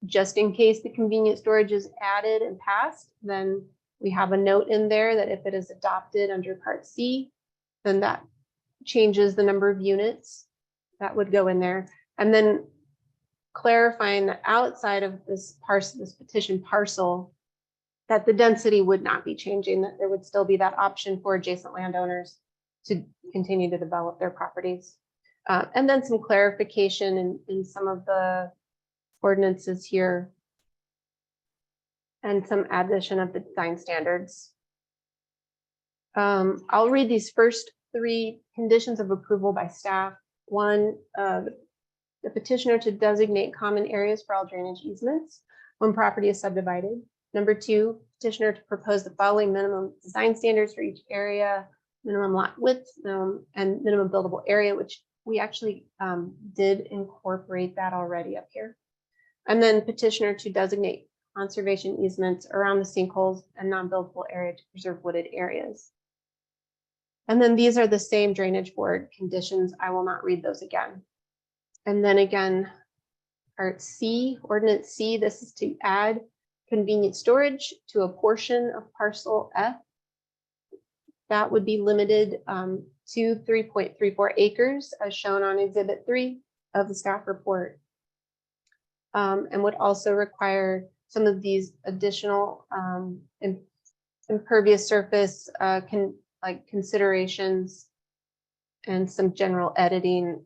just in case the convenience storage is added and passed, then we have a note in there that if it is adopted under Part C, then that changes the number of units that would go in there. And then clarifying that outside of this parcel, this petition parcel, that the density would not be changing, that there would still be that option for adjacent landowners to continue to develop their properties. And then some clarification in some of the ordinances here. and some addition of the design standards. I'll read these first three conditions of approval by staff. One, the petitioner to designate common areas for all drainage easements when property is subdivided. Number two, petitioner to propose the following minimum design standards for each area, minimum lot width, and minimum buildable area, which we actually did incorporate that already up here. And then petitioner to designate conservation easements around the sinkholes and non-buildable area to preserve wooded areas. And then these are the same drainage board conditions. I will not read those again. And then again, part C, ordinance C, this is to add convenient storage to a portion of parcel F. That would be limited to 3.34 acres as shown on exhibit 3 of the staff report. And would also require some of these additional impervious surface considerations and some general editing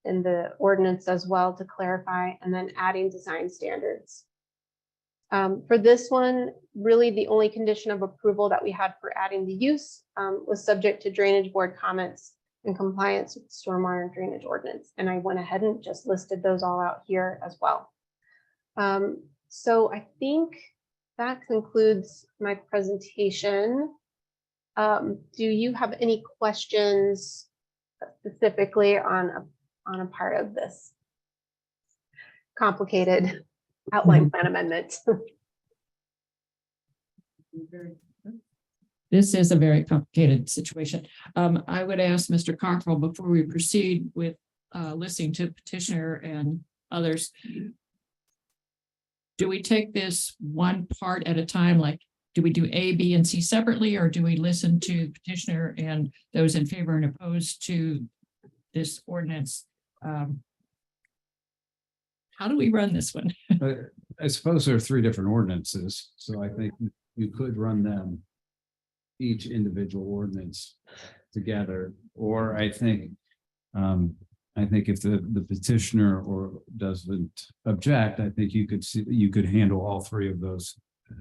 in the ordinance as well to clarify, and then adding design standards. For this one, really the only condition of approval that we had for adding the use was subject to drainage board comments in compliance with the stormwater drainage ordinance. And I went ahead and just listed those all out here as well. So I think that concludes my presentation. Do you have any questions specifically on a part of this complicated outline plan amendment? This is a very complicated situation. I would ask Mr. Cockrell, before we proceed with listening to petitioner and others, do we take this one part at a time? Like, do we do A, B, and C separately, or do we listen to petitioner and those in favor and opposed to this ordinance? How do we run this one? I suppose there are three different ordinances, so I think you could run them each individual ordinance together, or I think if the petitioner or doesn't object, I think you could handle all three of those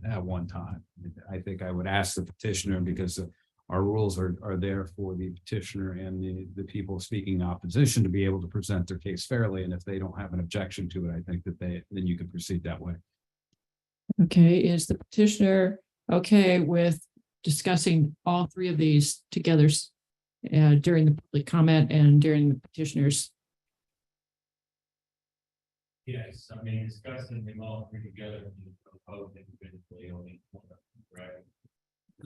at one time. I think I would ask the petitioner, because our rules are there for the petitioner and the people speaking opposition to be able to present their case fairly. And if they don't have an objection to it, I think that then you can proceed that way. Okay, is the petitioner okay with discussing all three of these together during the public comment and during the petitioner's? Yes, I mean, discussing them all three together.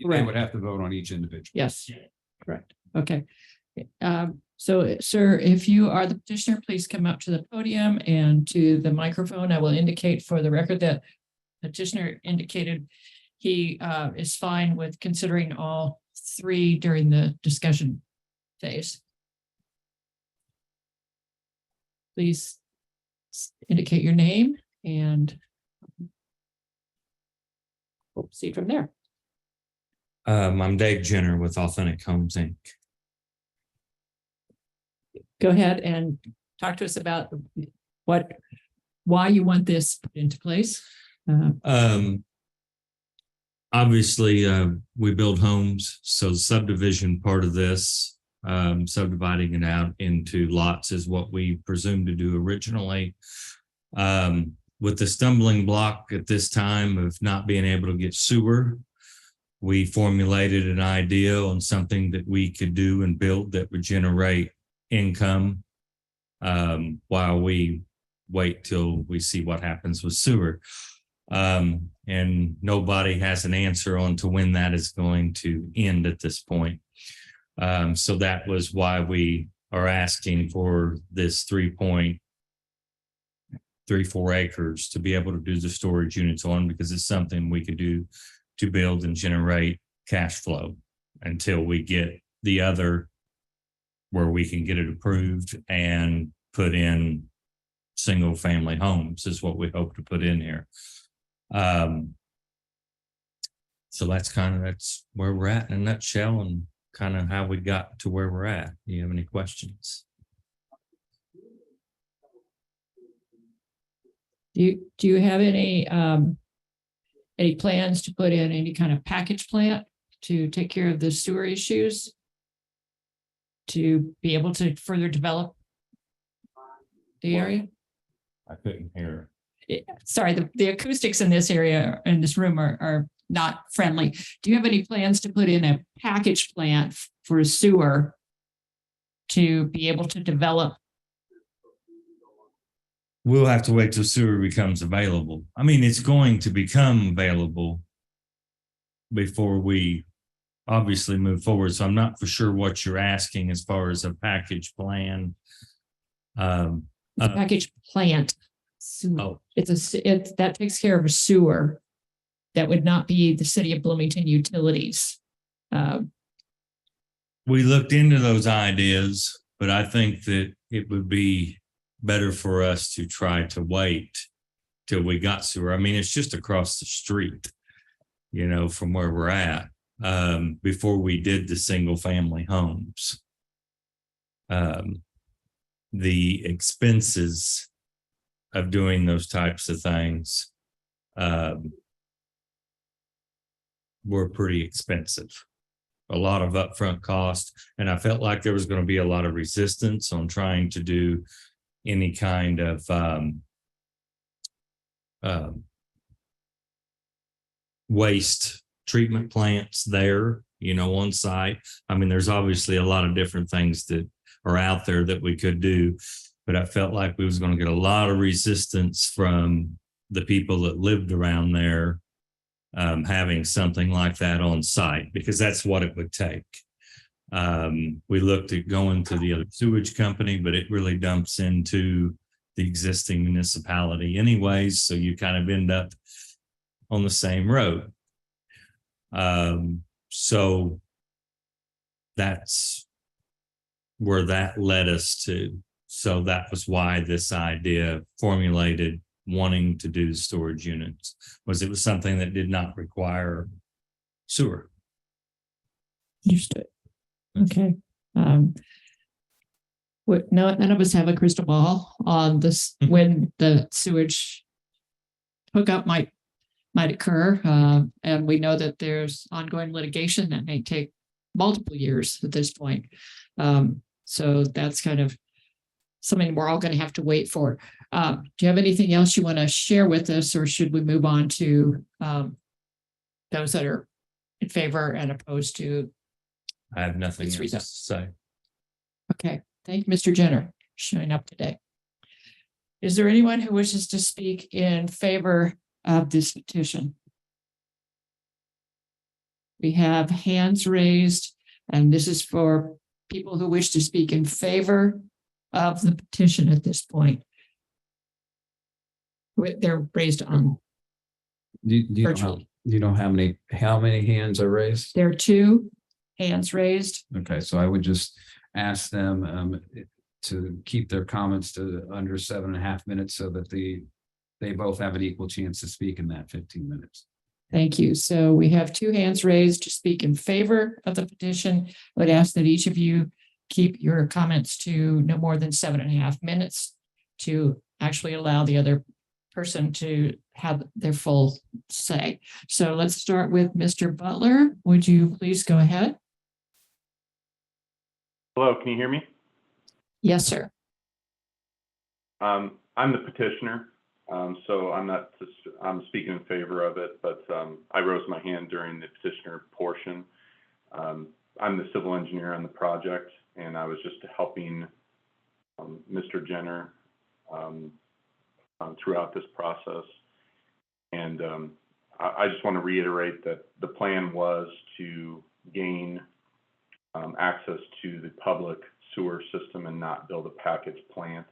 Right. They would have to vote on each individual. Yes, correct. Okay. So, sir, if you are the petitioner, please come up to the podium and to the microphone. I will indicate for the record that petitioner indicated he is fine with considering all three during the discussion phase. Please indicate your name and we'll proceed from there. I'm Dave Jenner with Authentic Homes, Inc. Go ahead and talk to us about why you want this put into place. Obviously, we build homes, so subdivision part of this, subdividing it out into lots is what we presumed to do originally. With the stumbling block at this time of not being able to get sewer, we formulated an idea on something that we could do and build that would generate income while we wait till we see what happens with sewer. And nobody has an answer on to when that is going to end at this point. So that was why we are asking for this 3.34 acres to be able to do the storage units on, because it's something we could do to build and generate cash flow until we get the other where we can get it approved and put in single family homes is what we hope to put in here. So that's where we're at in a nutshell and kind of how we got to where we're at. Do you have any questions? Do you have any any plans to put in any kind of package plant to take care of the sewer issues? To be able to further develop the area? I couldn't hear. Sorry, the acoustics in this area, in this room are not friendly. Do you have any plans to put in a package plant for sewer to be able to develop? We'll have to wait till sewer becomes available. I mean, it's going to become available before we obviously move forward. So I'm not for sure what you're asking as far as a package plan. Package plant. Oh. It's that takes care of a sewer. That would not be the city of Bloomington utilities. We looked into those ideas, but I think that it would be better for us to try to wait till we got sewer. I mean, it's just across the street, you know, from where we're at, before we did the single family homes. The expenses of doing those types of things were pretty expensive. A lot of upfront cost, and I felt like there was going to be a lot of resistance on trying to do any kind of waste treatment plants there, you know, on site. I mean, there's obviously a lot of different things that are out there that we could do, but I felt like we was going to get a lot of resistance from the people that lived around there, having something like that on site, because that's what it would take. We looked at going to the other sewage company, but it really dumps into the existing municipality anyways, so you kind of end up on the same road. So that's where that led us to. So that was why this idea formulated wanting to do storage units, was it was something that did not require sewer. Understood. Okay. None of us have a crystal ball on this, when the sewage hookup might occur. And we know that there's ongoing litigation that may take multiple years at this point. So that's kind of something we're all going to have to wait for. Do you have anything else you want to share with us, or should we move on to those that are in favor and opposed to? I have nothing else to say. Okay, thank you, Mr. Jenner, showing up today. Is there anyone who wishes to speak in favor of this petition? We have hands raised, and this is for people who wish to speak in favor of the petition at this point. They're raised on virtually. You know how many hands are raised? There are 2 hands raised. Okay, so I would just ask them to keep their comments to under 7.5 minutes so that they both have an equal chance to speak in that 15 minutes. Thank you. So we have 2 hands raised to speak in favor of the petition. I would ask that each of you keep your comments to no more than 7.5 minutes to actually allow the other person to have their full say. So let's start with Mr. Butler. Would you please go ahead? Hello, can you hear me? Yes, sir. I'm the petitioner, so I'm speaking in favor of it, but I rose my hand during the petitioner portion. I'm the civil engineer on the project, and I was just helping Mr. Jenner throughout this process. And I just want to reiterate that the plan was to gain access to the public sewer system and not build a package plant.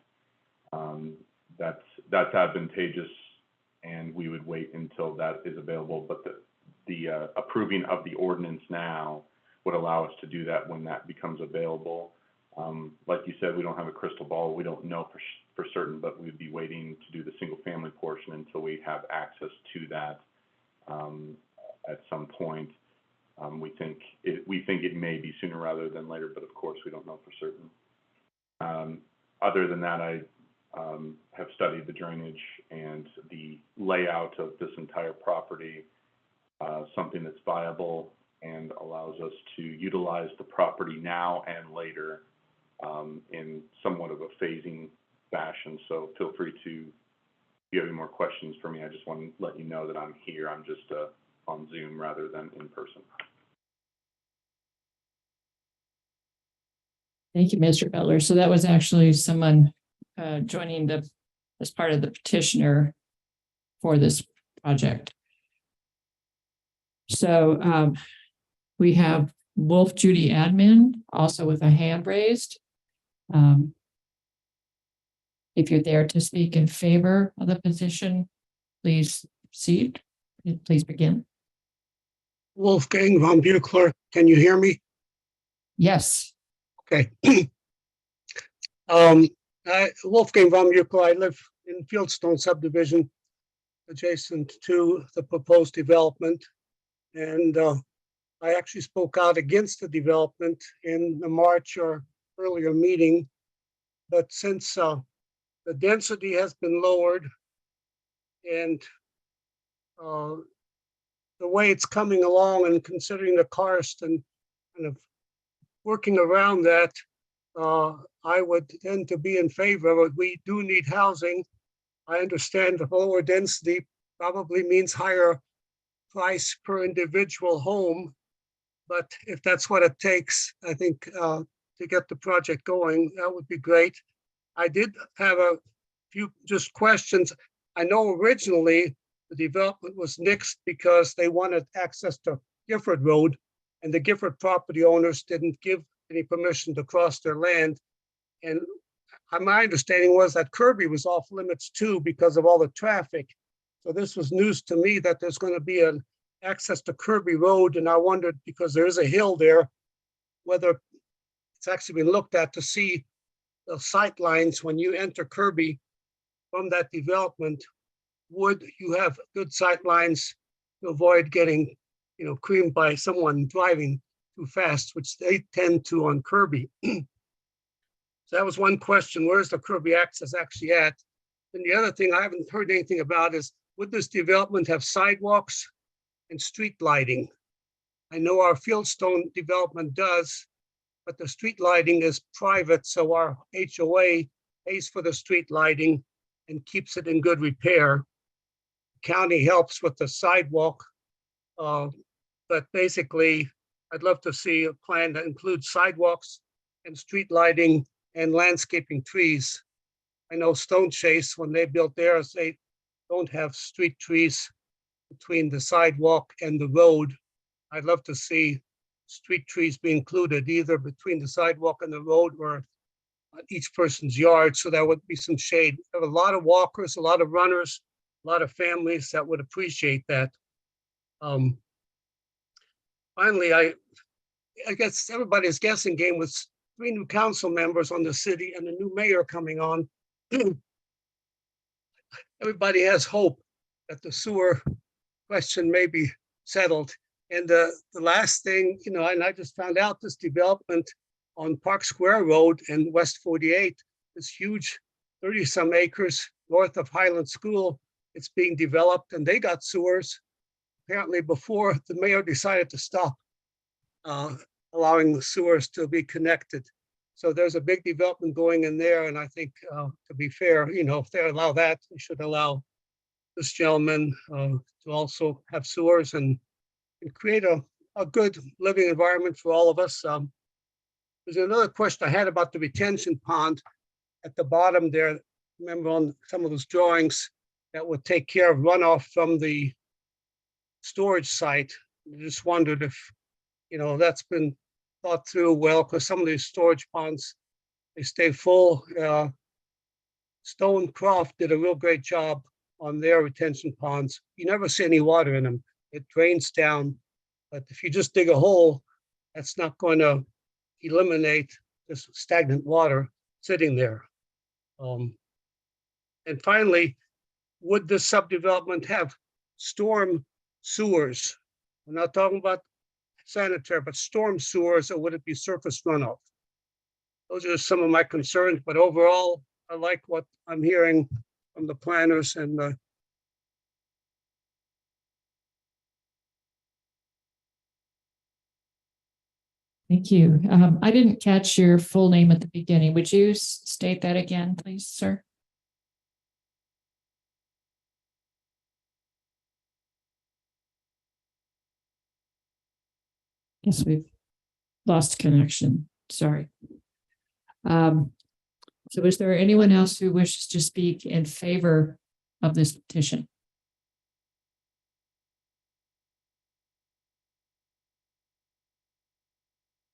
That's advantageous, and we would wait until that is available. But the approving of the ordinance now would allow us to do that when that becomes available. Like you said, we don't have a crystal ball. We don't know for certain, but we'd be waiting to do the single family portion until we have access to that at some point. We think it may be sooner rather than later, but of course we don't know for certain. Other than that, I have studied the drainage and the layout of this entire property something that's viable and allows us to utilize the property now and later in somewhat of a phasing fashion. So feel free to, if you have any more questions for me, I just want to let you know that I'm here. I'm just on Zoom rather than in person. Thank you, Mr. Butler. So that was actually someone joining as part of the petitioner for this project. So we have Wolf Judy Admin also with a hand raised. If you're there to speak in favor of the petition, please proceed. Please begin. Wolfgang von Buchler, can you hear me? Yes. Okay. Wolfgang von Buchler, I live in Fieldstone subdivision adjacent to the proposed development. And I actually spoke out against the development in the March or earlier meeting. But since the density has been lowered and the way it's coming along and considering the karst and kind of working around that, I would tend to be in favor of it. We do need housing. I understand the lower density probably means higher price per individual home. But if that's what it takes, I think to get the project going, that would be great. I did have a few just questions. I know originally the development was nixed because they wanted access to Gifford Road, and the Gifford property owners didn't give any permission to cross their land. And my understanding was that Kirby was off limits too because of all the traffic. So this was news to me that there's going to be an access to Kirby Road, and I wondered, because there is a hill there, whether it's actually been looked at to see the sight lines when you enter Kirby from that development. Would you have good sight lines to avoid getting, creamed by someone driving too fast, which they tend to on Kirby? So that was one question. Where's the Kirby access actually at? And the other thing I haven't heard anything about is, would this development have sidewalks and street lighting? I know our Fieldstone development does, but the street lighting is private, so our HOA pays for the street lighting and keeps it in good repair. County helps with the sidewalk, but basically, I'd love to see a plan that includes sidewalks and street lighting and landscaping trees. I know Stone Chase, when they built theirs, they don't have street trees between the sidewalk and the road. I'd love to see street trees be included either between the sidewalk and the road or on each person's yard, so there would be some shade. There are a lot of walkers, a lot of runners, a lot of families that would appreciate that. Finally, I guess everybody's guessing game with 3 new council members on the city and a new mayor coming on. Everybody has hope that the sewer question may be settled. And the last thing, and I just found out this development on Park Square Road and West 48 is huge, 30-some acres north of Highland School. It's being developed and they got sewers apparently before the mayor decided to stop allowing the sewers to be connected. So there's a big development going in there. And I think to be fair, if they allow that, they should allow this gentleman to also have sewers and create a good living environment for all of us. There's another question I had about the retention pond at the bottom there. Remember on some of those drawings that would take care of runoff from the storage site. I just wondered if, that's been thought through well, because some of these storage ponds, they stay full. Stonecroft did a real great job on their retention ponds. You never see any water in them. It drains down. But if you just dig a hole, that's not going to eliminate this stagnant water sitting there. And finally, would this subdevelopment have storm sewers? We're not talking about sanitary, but storm sewers, or would it be surface runoff? Those are some of my concerns, but overall, I like what I'm hearing from the planners and Thank you. I didn't catch your full name at the beginning. Would you state that again, please, sir? Guess we've lost connection. Sorry. So is there anyone else who wishes to speak in favor of this petition?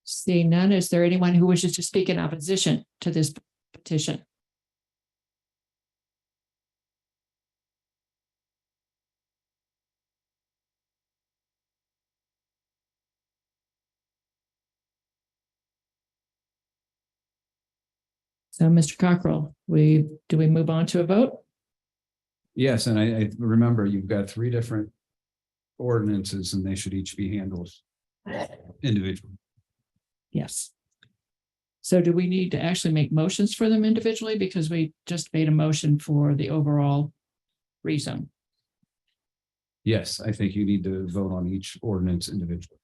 Seeing none, is there anyone who wishes to speak in opposition to this petition? So, Mr. Cockrell, do we move on to a vote? Yes, and I remember you've got 3 different ordinances and they should each be handled individually. Yes. So do we need to actually make motions for them individually? Because we just made a motion for the overall rezone. Yes, I think you need to vote on each ordinance individually.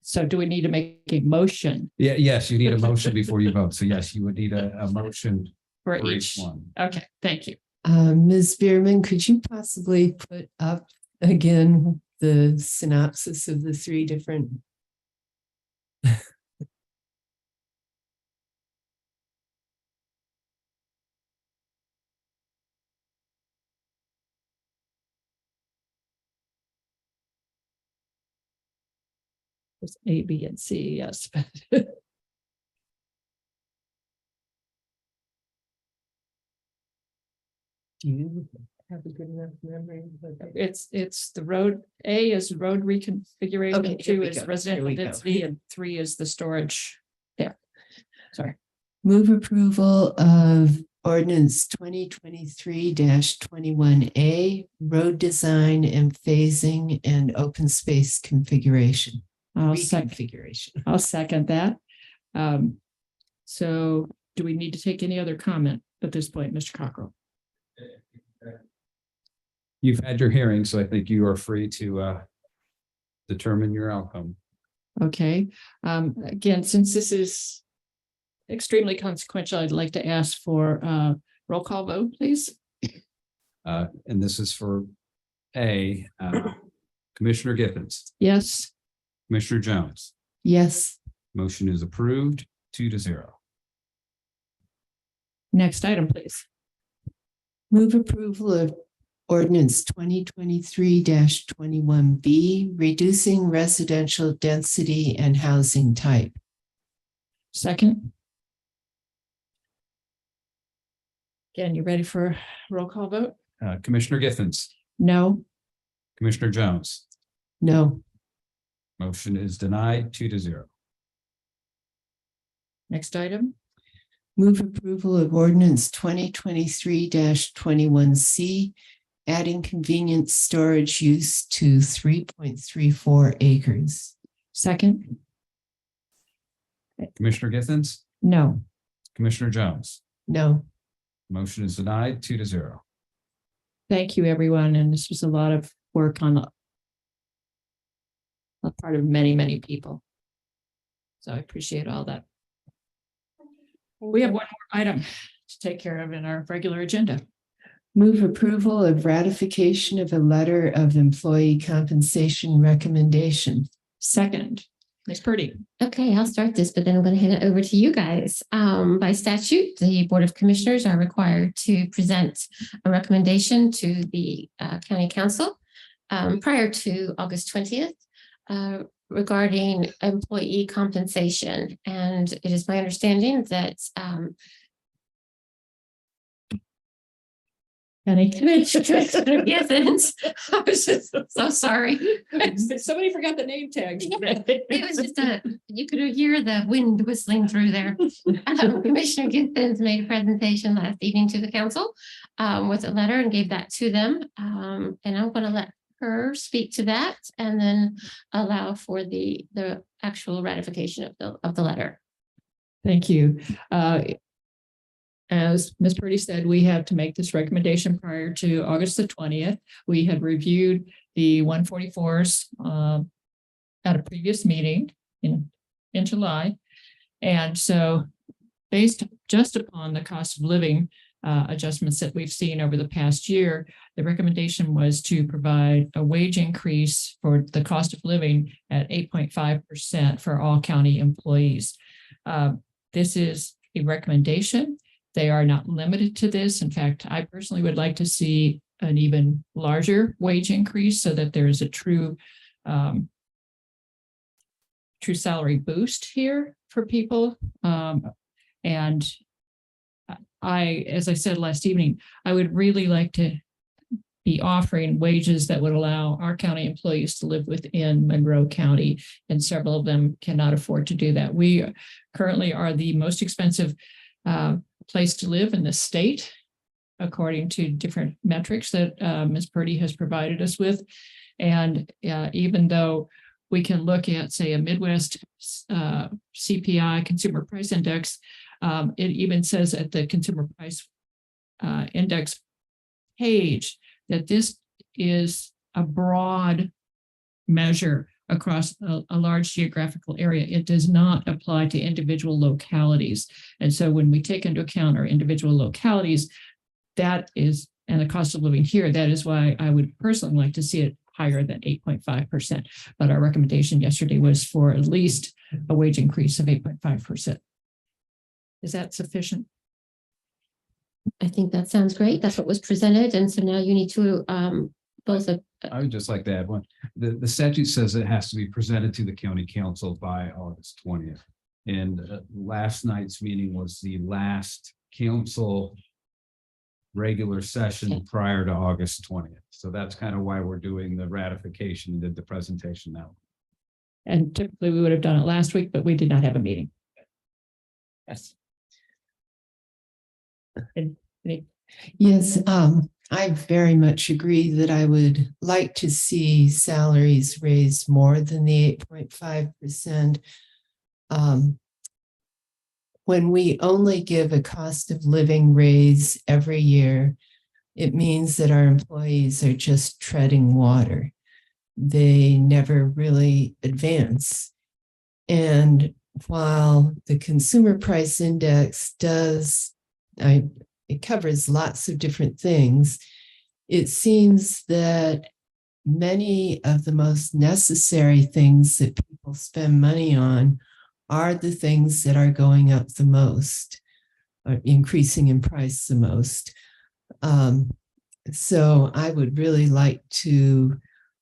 So do we need to make a motion Yeah, yes, you need a motion before you vote. So yes, you would need a motion for for each? each one. Okay, thank you. Ms. Bierman, could you possibly put up again the synopsis of the 3 different? It's A, B, and C, yes. Do you have a good enough memory? It's the road, A is road reconfiguration, Okay, here 2 we is go, here residential we go. density, and 3 is the storage there. Sorry. Move approval of ordinance 2023-21A, road design and phasing and open space configuration. I'll Reconfiguration. second that. So do we need to take any other comment at this point, Mr. Cockrell? You've had your hearing, so I think you are free to determine your outcome. Okay, again, since this is extremely consequential, I'd like to ask for roll call vote, please. And this is for A, Commissioner Githens, Yes, Commissioner Jones. Yes, Motion is approved, 2-0. next item, please. move approval of ordinance 2023-21B, reducing residential density and housing type. Second. Again, you ready for a roll call vote? Commissioner Githens, No, Commissioner Jones. No, Motion is denied, 2-0. next item. move approval of ordinance 2023-21C, adding convenience storage use to 3.34 acres. Second. Commissioner Githens, No, Commissioner Jones. No, Motion is denied, 2-0. thank you, everyone. And this was a lot of work on a part of many, many people. So I appreciate all that. We have one more item to take care of in our regular agenda. move approval of ratification of a letter of employee compensation recommendation. Second, Ms. Purdy. Okay, I'll start this, but then I'm going to hand it over to you guys. By statute, the Board of Commissioners are required to present a recommendation to the County Council prior to August 20th regarding employee compensation. And it is my understanding that Githens, I was just so sorry. Somebody forgot the name tag. It was just you could hear the wind whistling through there. Commissioner Githens made a presentation last evening to the council with a letter and gave that to them. And I'm going to let her speak to that and then allow for the actual ratification of the letter. Thank you. As Ms. Purdy said, we have to make this recommendation prior to August the 20th. We had reviewed the 144s at a previous meeting in in July. And so based just upon the cost of living adjustments that we've seen over the past year, the recommendation was to provide a wage increase for the cost of living at 8.5% for all county employees. This is a recommendation. They are not limited to this. In fact, I personally would like to see an even larger wage increase so that there is a true salary boost here for people. And as I said last evening, I would really like to be offering wages that would allow our county employees to live within Monroe County, and several of them cannot afford to do that. We currently are the most expensive place to live in the state, according to different metrics that Ms. Purdy has provided us with. And even though we can look at, say, a Midwest CPI, Consumer Price Index, it even says at the Consumer Price Index page that this is a broad measure across a large geographical area. It does not apply to individual localities. And so when we take into account our individual localities, that is, and the cost of living here, that is why I would personally like to see it higher than 8.5%. But our recommendation yesterday was for at least a wage increase of 8.5%. Is that sufficient? I think that sounds great. That's what was presented. And so now you need to both. I would just like to add one. The statute says it has to be presented to the county council by August 20th. And last night's meeting was the last council regular session prior to August 20th. So that's kind of why we're doing the ratification, did the presentation now. And typically we would have done it last week, but we did not have a meeting. Yes. Yes, I very much agree that I would like to see salaries raised more than the 8.5%. When we only give a cost of living raise every year, it means that our employees are just treading water. They never really advance. And while the Consumer Price Index it covers lots of different things, it seems that many of the most necessary things that people spend money on are the things that are going up the most, or increasing in price the most. So I would really like to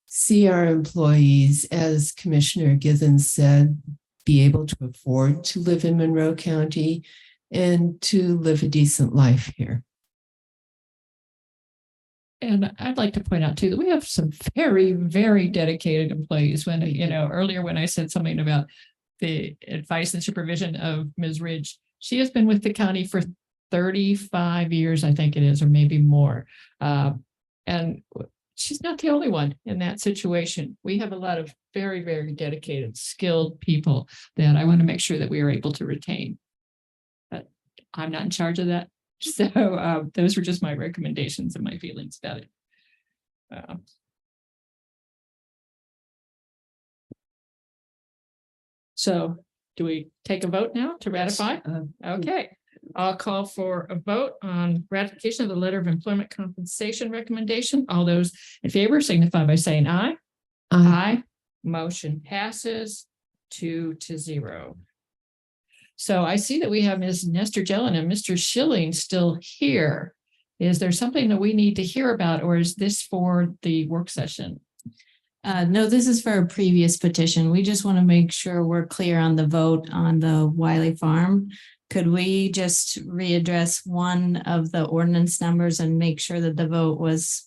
see our employees, as Commissioner Githens said, be able to afford to live in Monroe County and to live a decent life here. And I'd like to point out too, that we have some very, very dedicated employees. When, earlier when I said something about the advice and supervision of Ms. Ridge, she has been with the county for 35 years, I think it is, or maybe more. And she's not the only one in that situation. We have a lot of very, very dedicated, skilled people that I want to make sure that we are able to retain. But I'm not in charge of that. So those were just my recommendations and my feelings about it. So do we take a vote now to ratify? Okay, I'll call for a vote on ratification of the letter of employment compensation recommendation. All those in favor signify by saying aye. Aye. Motion passes 2-0. So I see that we have Ms. Nestor Jelen and Mr. Schilling still here. Is there something that we need to hear about, or is this for the work session? No, this is for a previous petition. We just want to make sure we're clear on the vote on the Wiley Farm. Could we just readdress one of the ordinance numbers and make sure that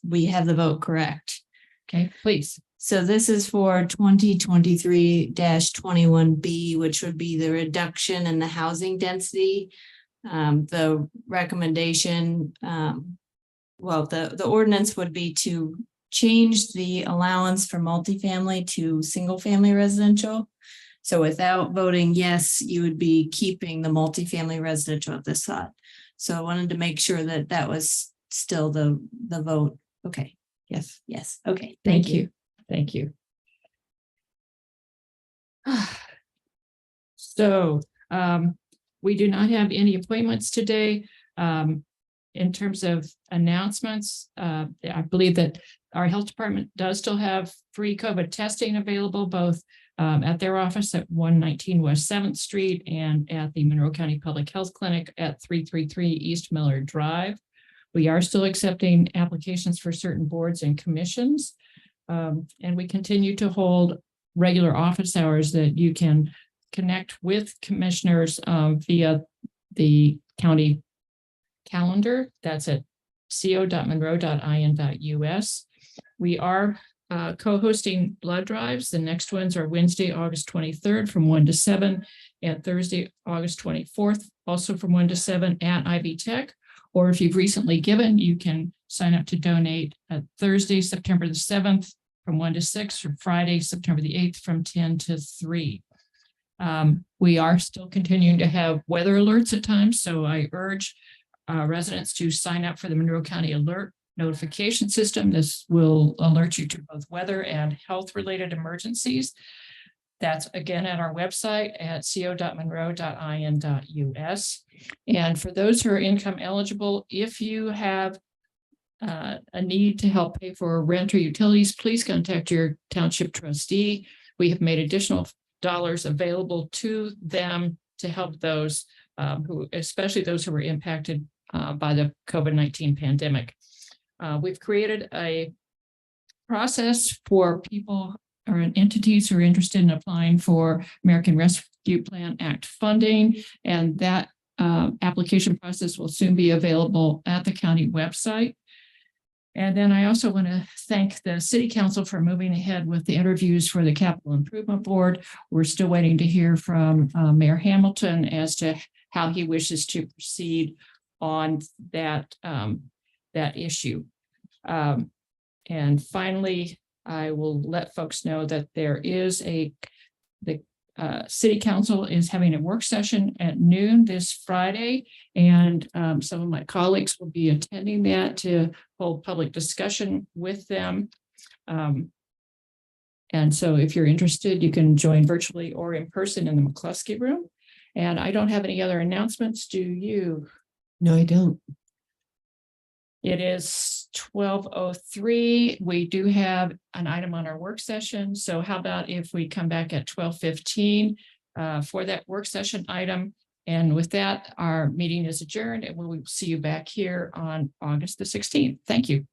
we have the vote correct? Okay, please. So this is for 2023-21B, which would be the reduction in the housing density. The recommendation, the ordinance would be to change the allowance for multifamily to single family residential. So without voting yes, you would be keeping the multifamily residential at this thought. So I wanted to make sure that that was still the vote. Okay. Yes. Yes. Okay. Thank you. Thank you. So we do not have any appointments today. In terms of announcements, I believe that our health department does still have free COVID testing available, both at their office at 119 West 7th Street and at the Monroe County Public Health Clinic at 333 East Miller Drive. We are still accepting applications for certain boards and commissions. And we continue to hold regular office hours that you can connect with commissioners via the county calendar. That's at co.monroe.in.us. We are co-hosting blood drives. The next ones are Wednesday, August 23rd from 1 to 7 and Thursday, August 24th, also from 1 to 7 at Ivy Tech. Or if you've recently given, you can sign up to donate at Thursday, September the 7th from 1 to 6, or Friday, September the 8th from 10 to 3. We are still continuing to have weather alerts at times, so I urge residents to sign up for the Monroe County Alert Notification System. This will alert you to both weather and health-related emergencies. That's again at our website at co.monroe.in.us. And for those who are income eligible, if you have a need to help pay for rent or utilities, please contact your township trustee. We have made additional dollars available to them to help those who, especially those who were impacted by the COVID-19 pandemic. We've created a process for people or entities who are interested in applying for American Rescue Plan Act funding, and that application process will soon be available at the county website. And then I also want to thank the City Council for moving ahead with the interviews for the Capital Improvement Board. We're still waiting to hear from Mayor Hamilton as to how he wishes to proceed on that, that issue. And finally, I will let folks know that there is the City Council is having a work session at noon this Friday, and some of my colleagues will be attending that to hold public discussion with them. And so if you're interested, you can join virtually or in person in the McCluskey Room. And I don't have any other announcements. Do you? No, I don't. It is 12:03. We do have an item on our work session. So how about if we come back at 12:15 for that work session item? And with that, our meeting is adjourned and we will see you back here on August the 16th. Thank you.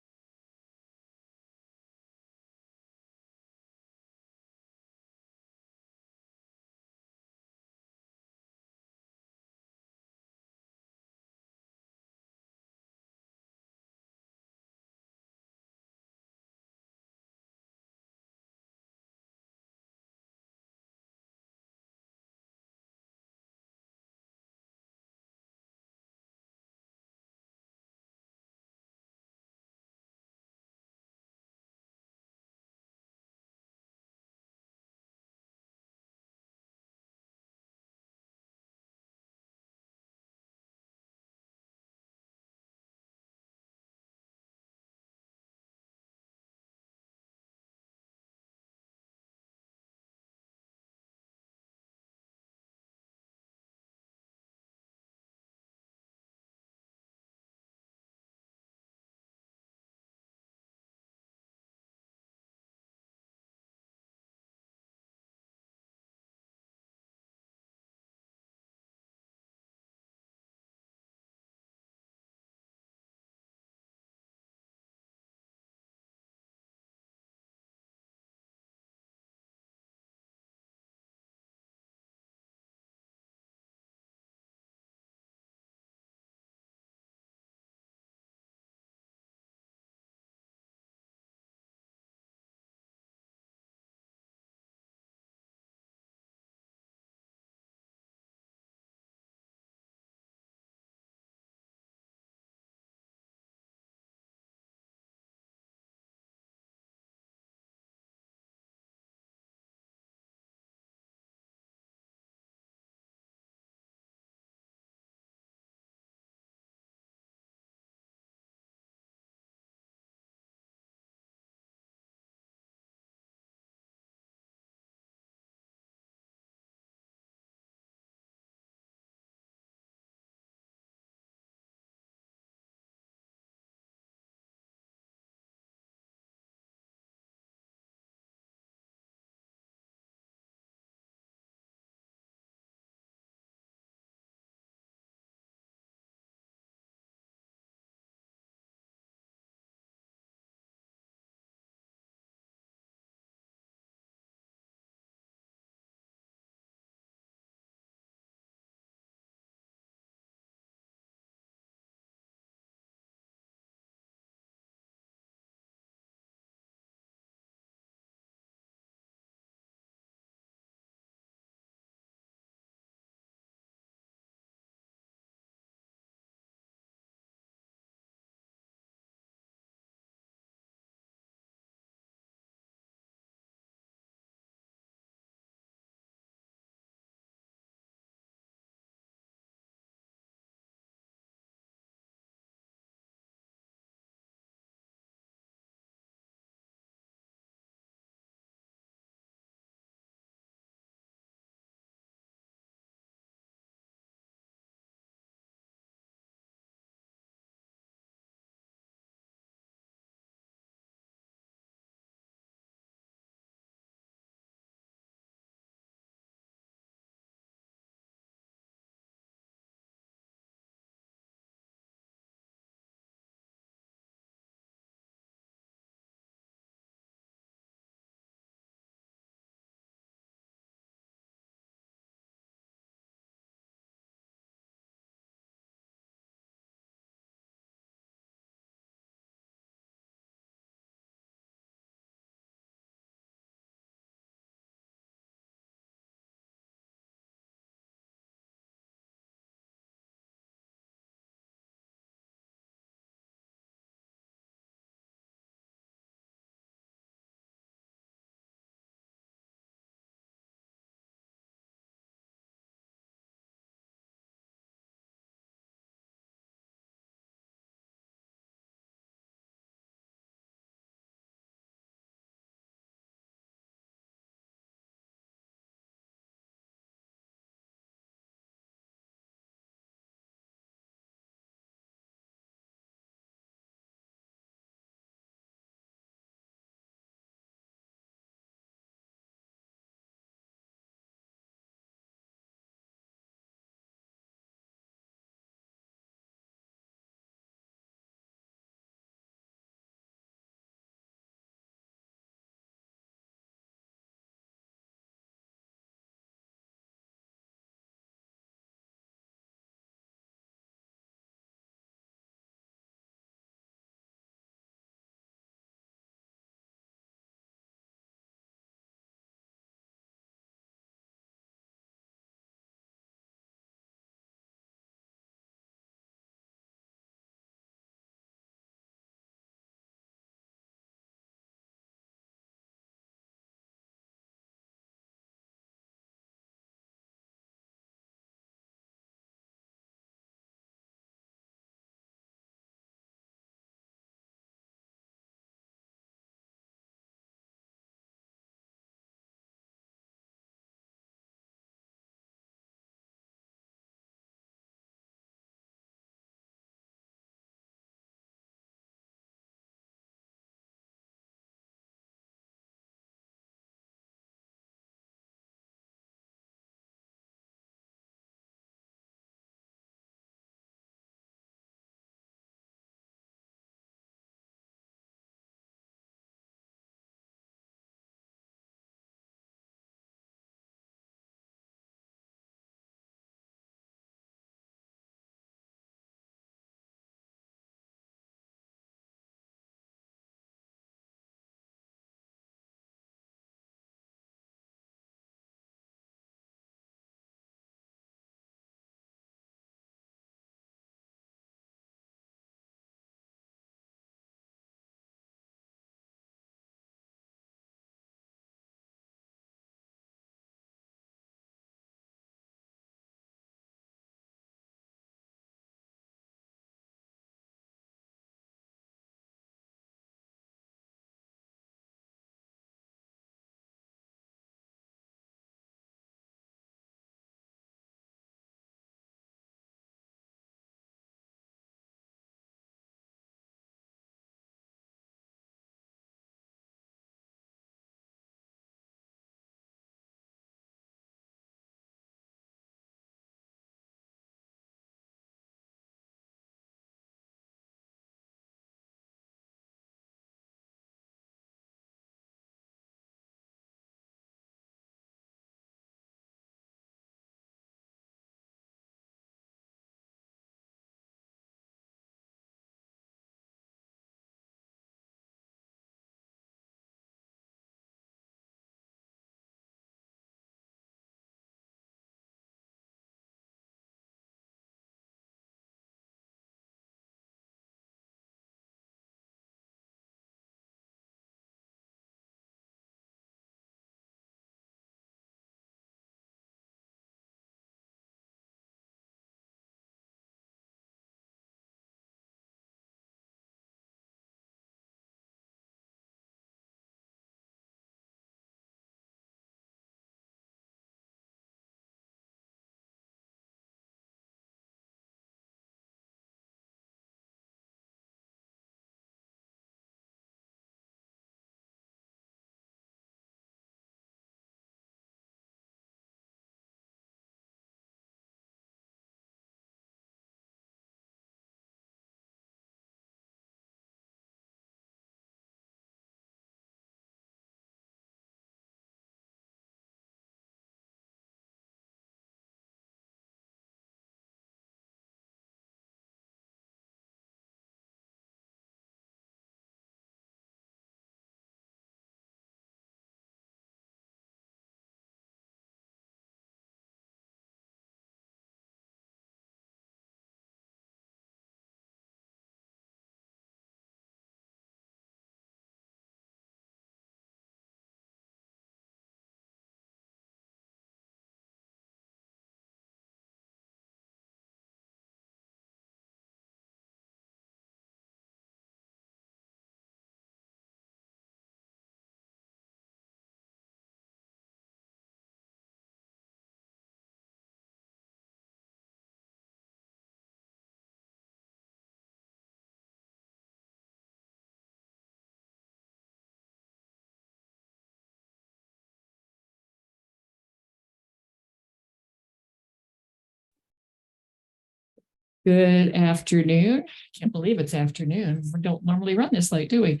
Good afternoon. Can't believe it's afternoon. We don't normally run this late, do we?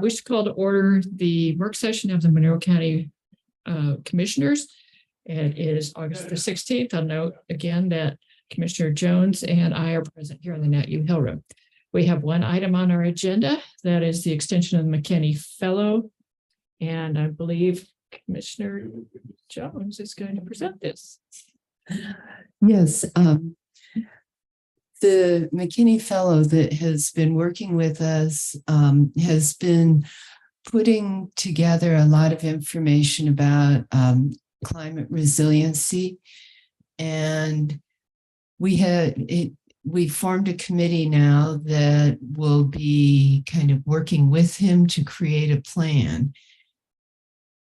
We should call to order the work session of the Monroe County Commissioners. It is August the 16th. I'll note again that Commissioner Jones and I are present here in the Nat U Hill Room. We have one item on our agenda, that is the extension of the McKinney Fellow. And I believe Commissioner Jones is going to present this. Yes, the McKinney Fellow that has been working with us has been putting together a lot of information about climate resiliency. And we formed a committee now that will be kind of working with him to create a plan.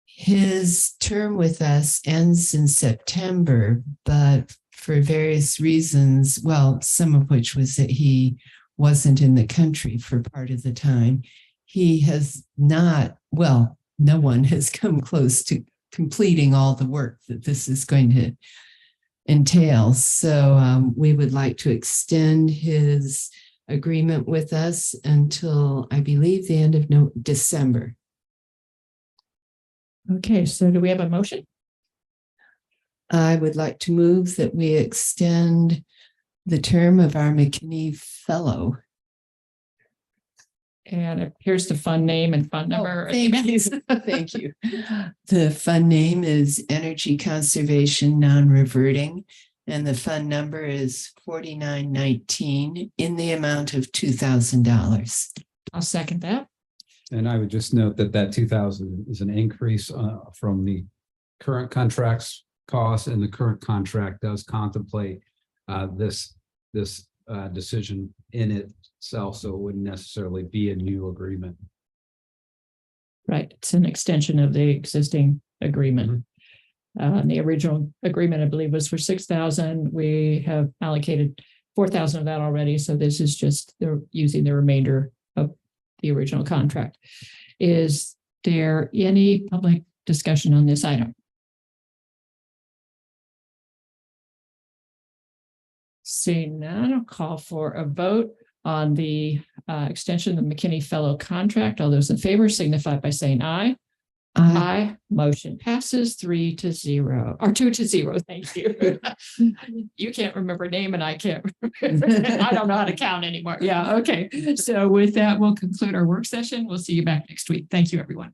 His term with us ends in September, but for various reasons, well, some of which was that he wasn't in the country for part of the time, he has not, well, no one has come close to completing all the work that this is going to entail. So we would like to extend his agreement with us until, I believe, the end of December. Okay, so do we have a motion? I would like to move that we extend the term of our McKinney Fellow. And here's the fund name and fund number. Thank you. Thank you. The fund name is Energy Conservation Non-Reverting, and the fund number is 4919 in the amount of $2,000. I'll second that. And I would just note that that 2,000 is an increase from the current contract's cost, and the current contract does contemplate this decision in itself, so it wouldn't necessarily be a new agreement. Right, it's an extension of the existing agreement. The original agreement, I believe, was for 6,000. We have allocated 4,000 of that already, so this is just using the remainder of the original contract. Is there any public discussion on this item? Seeing none, I'll call for a vote on the extension of the McKinney Fellow contract. All those in favor signify by saying aye. Aye. Motion passes 3-0 or 2-0. Thank you. You can't remember name and I can't. I don't know how to count anymore. Yeah. Okay. So with that, we'll conclude our work session. We'll see you back next week. Thank you, everyone.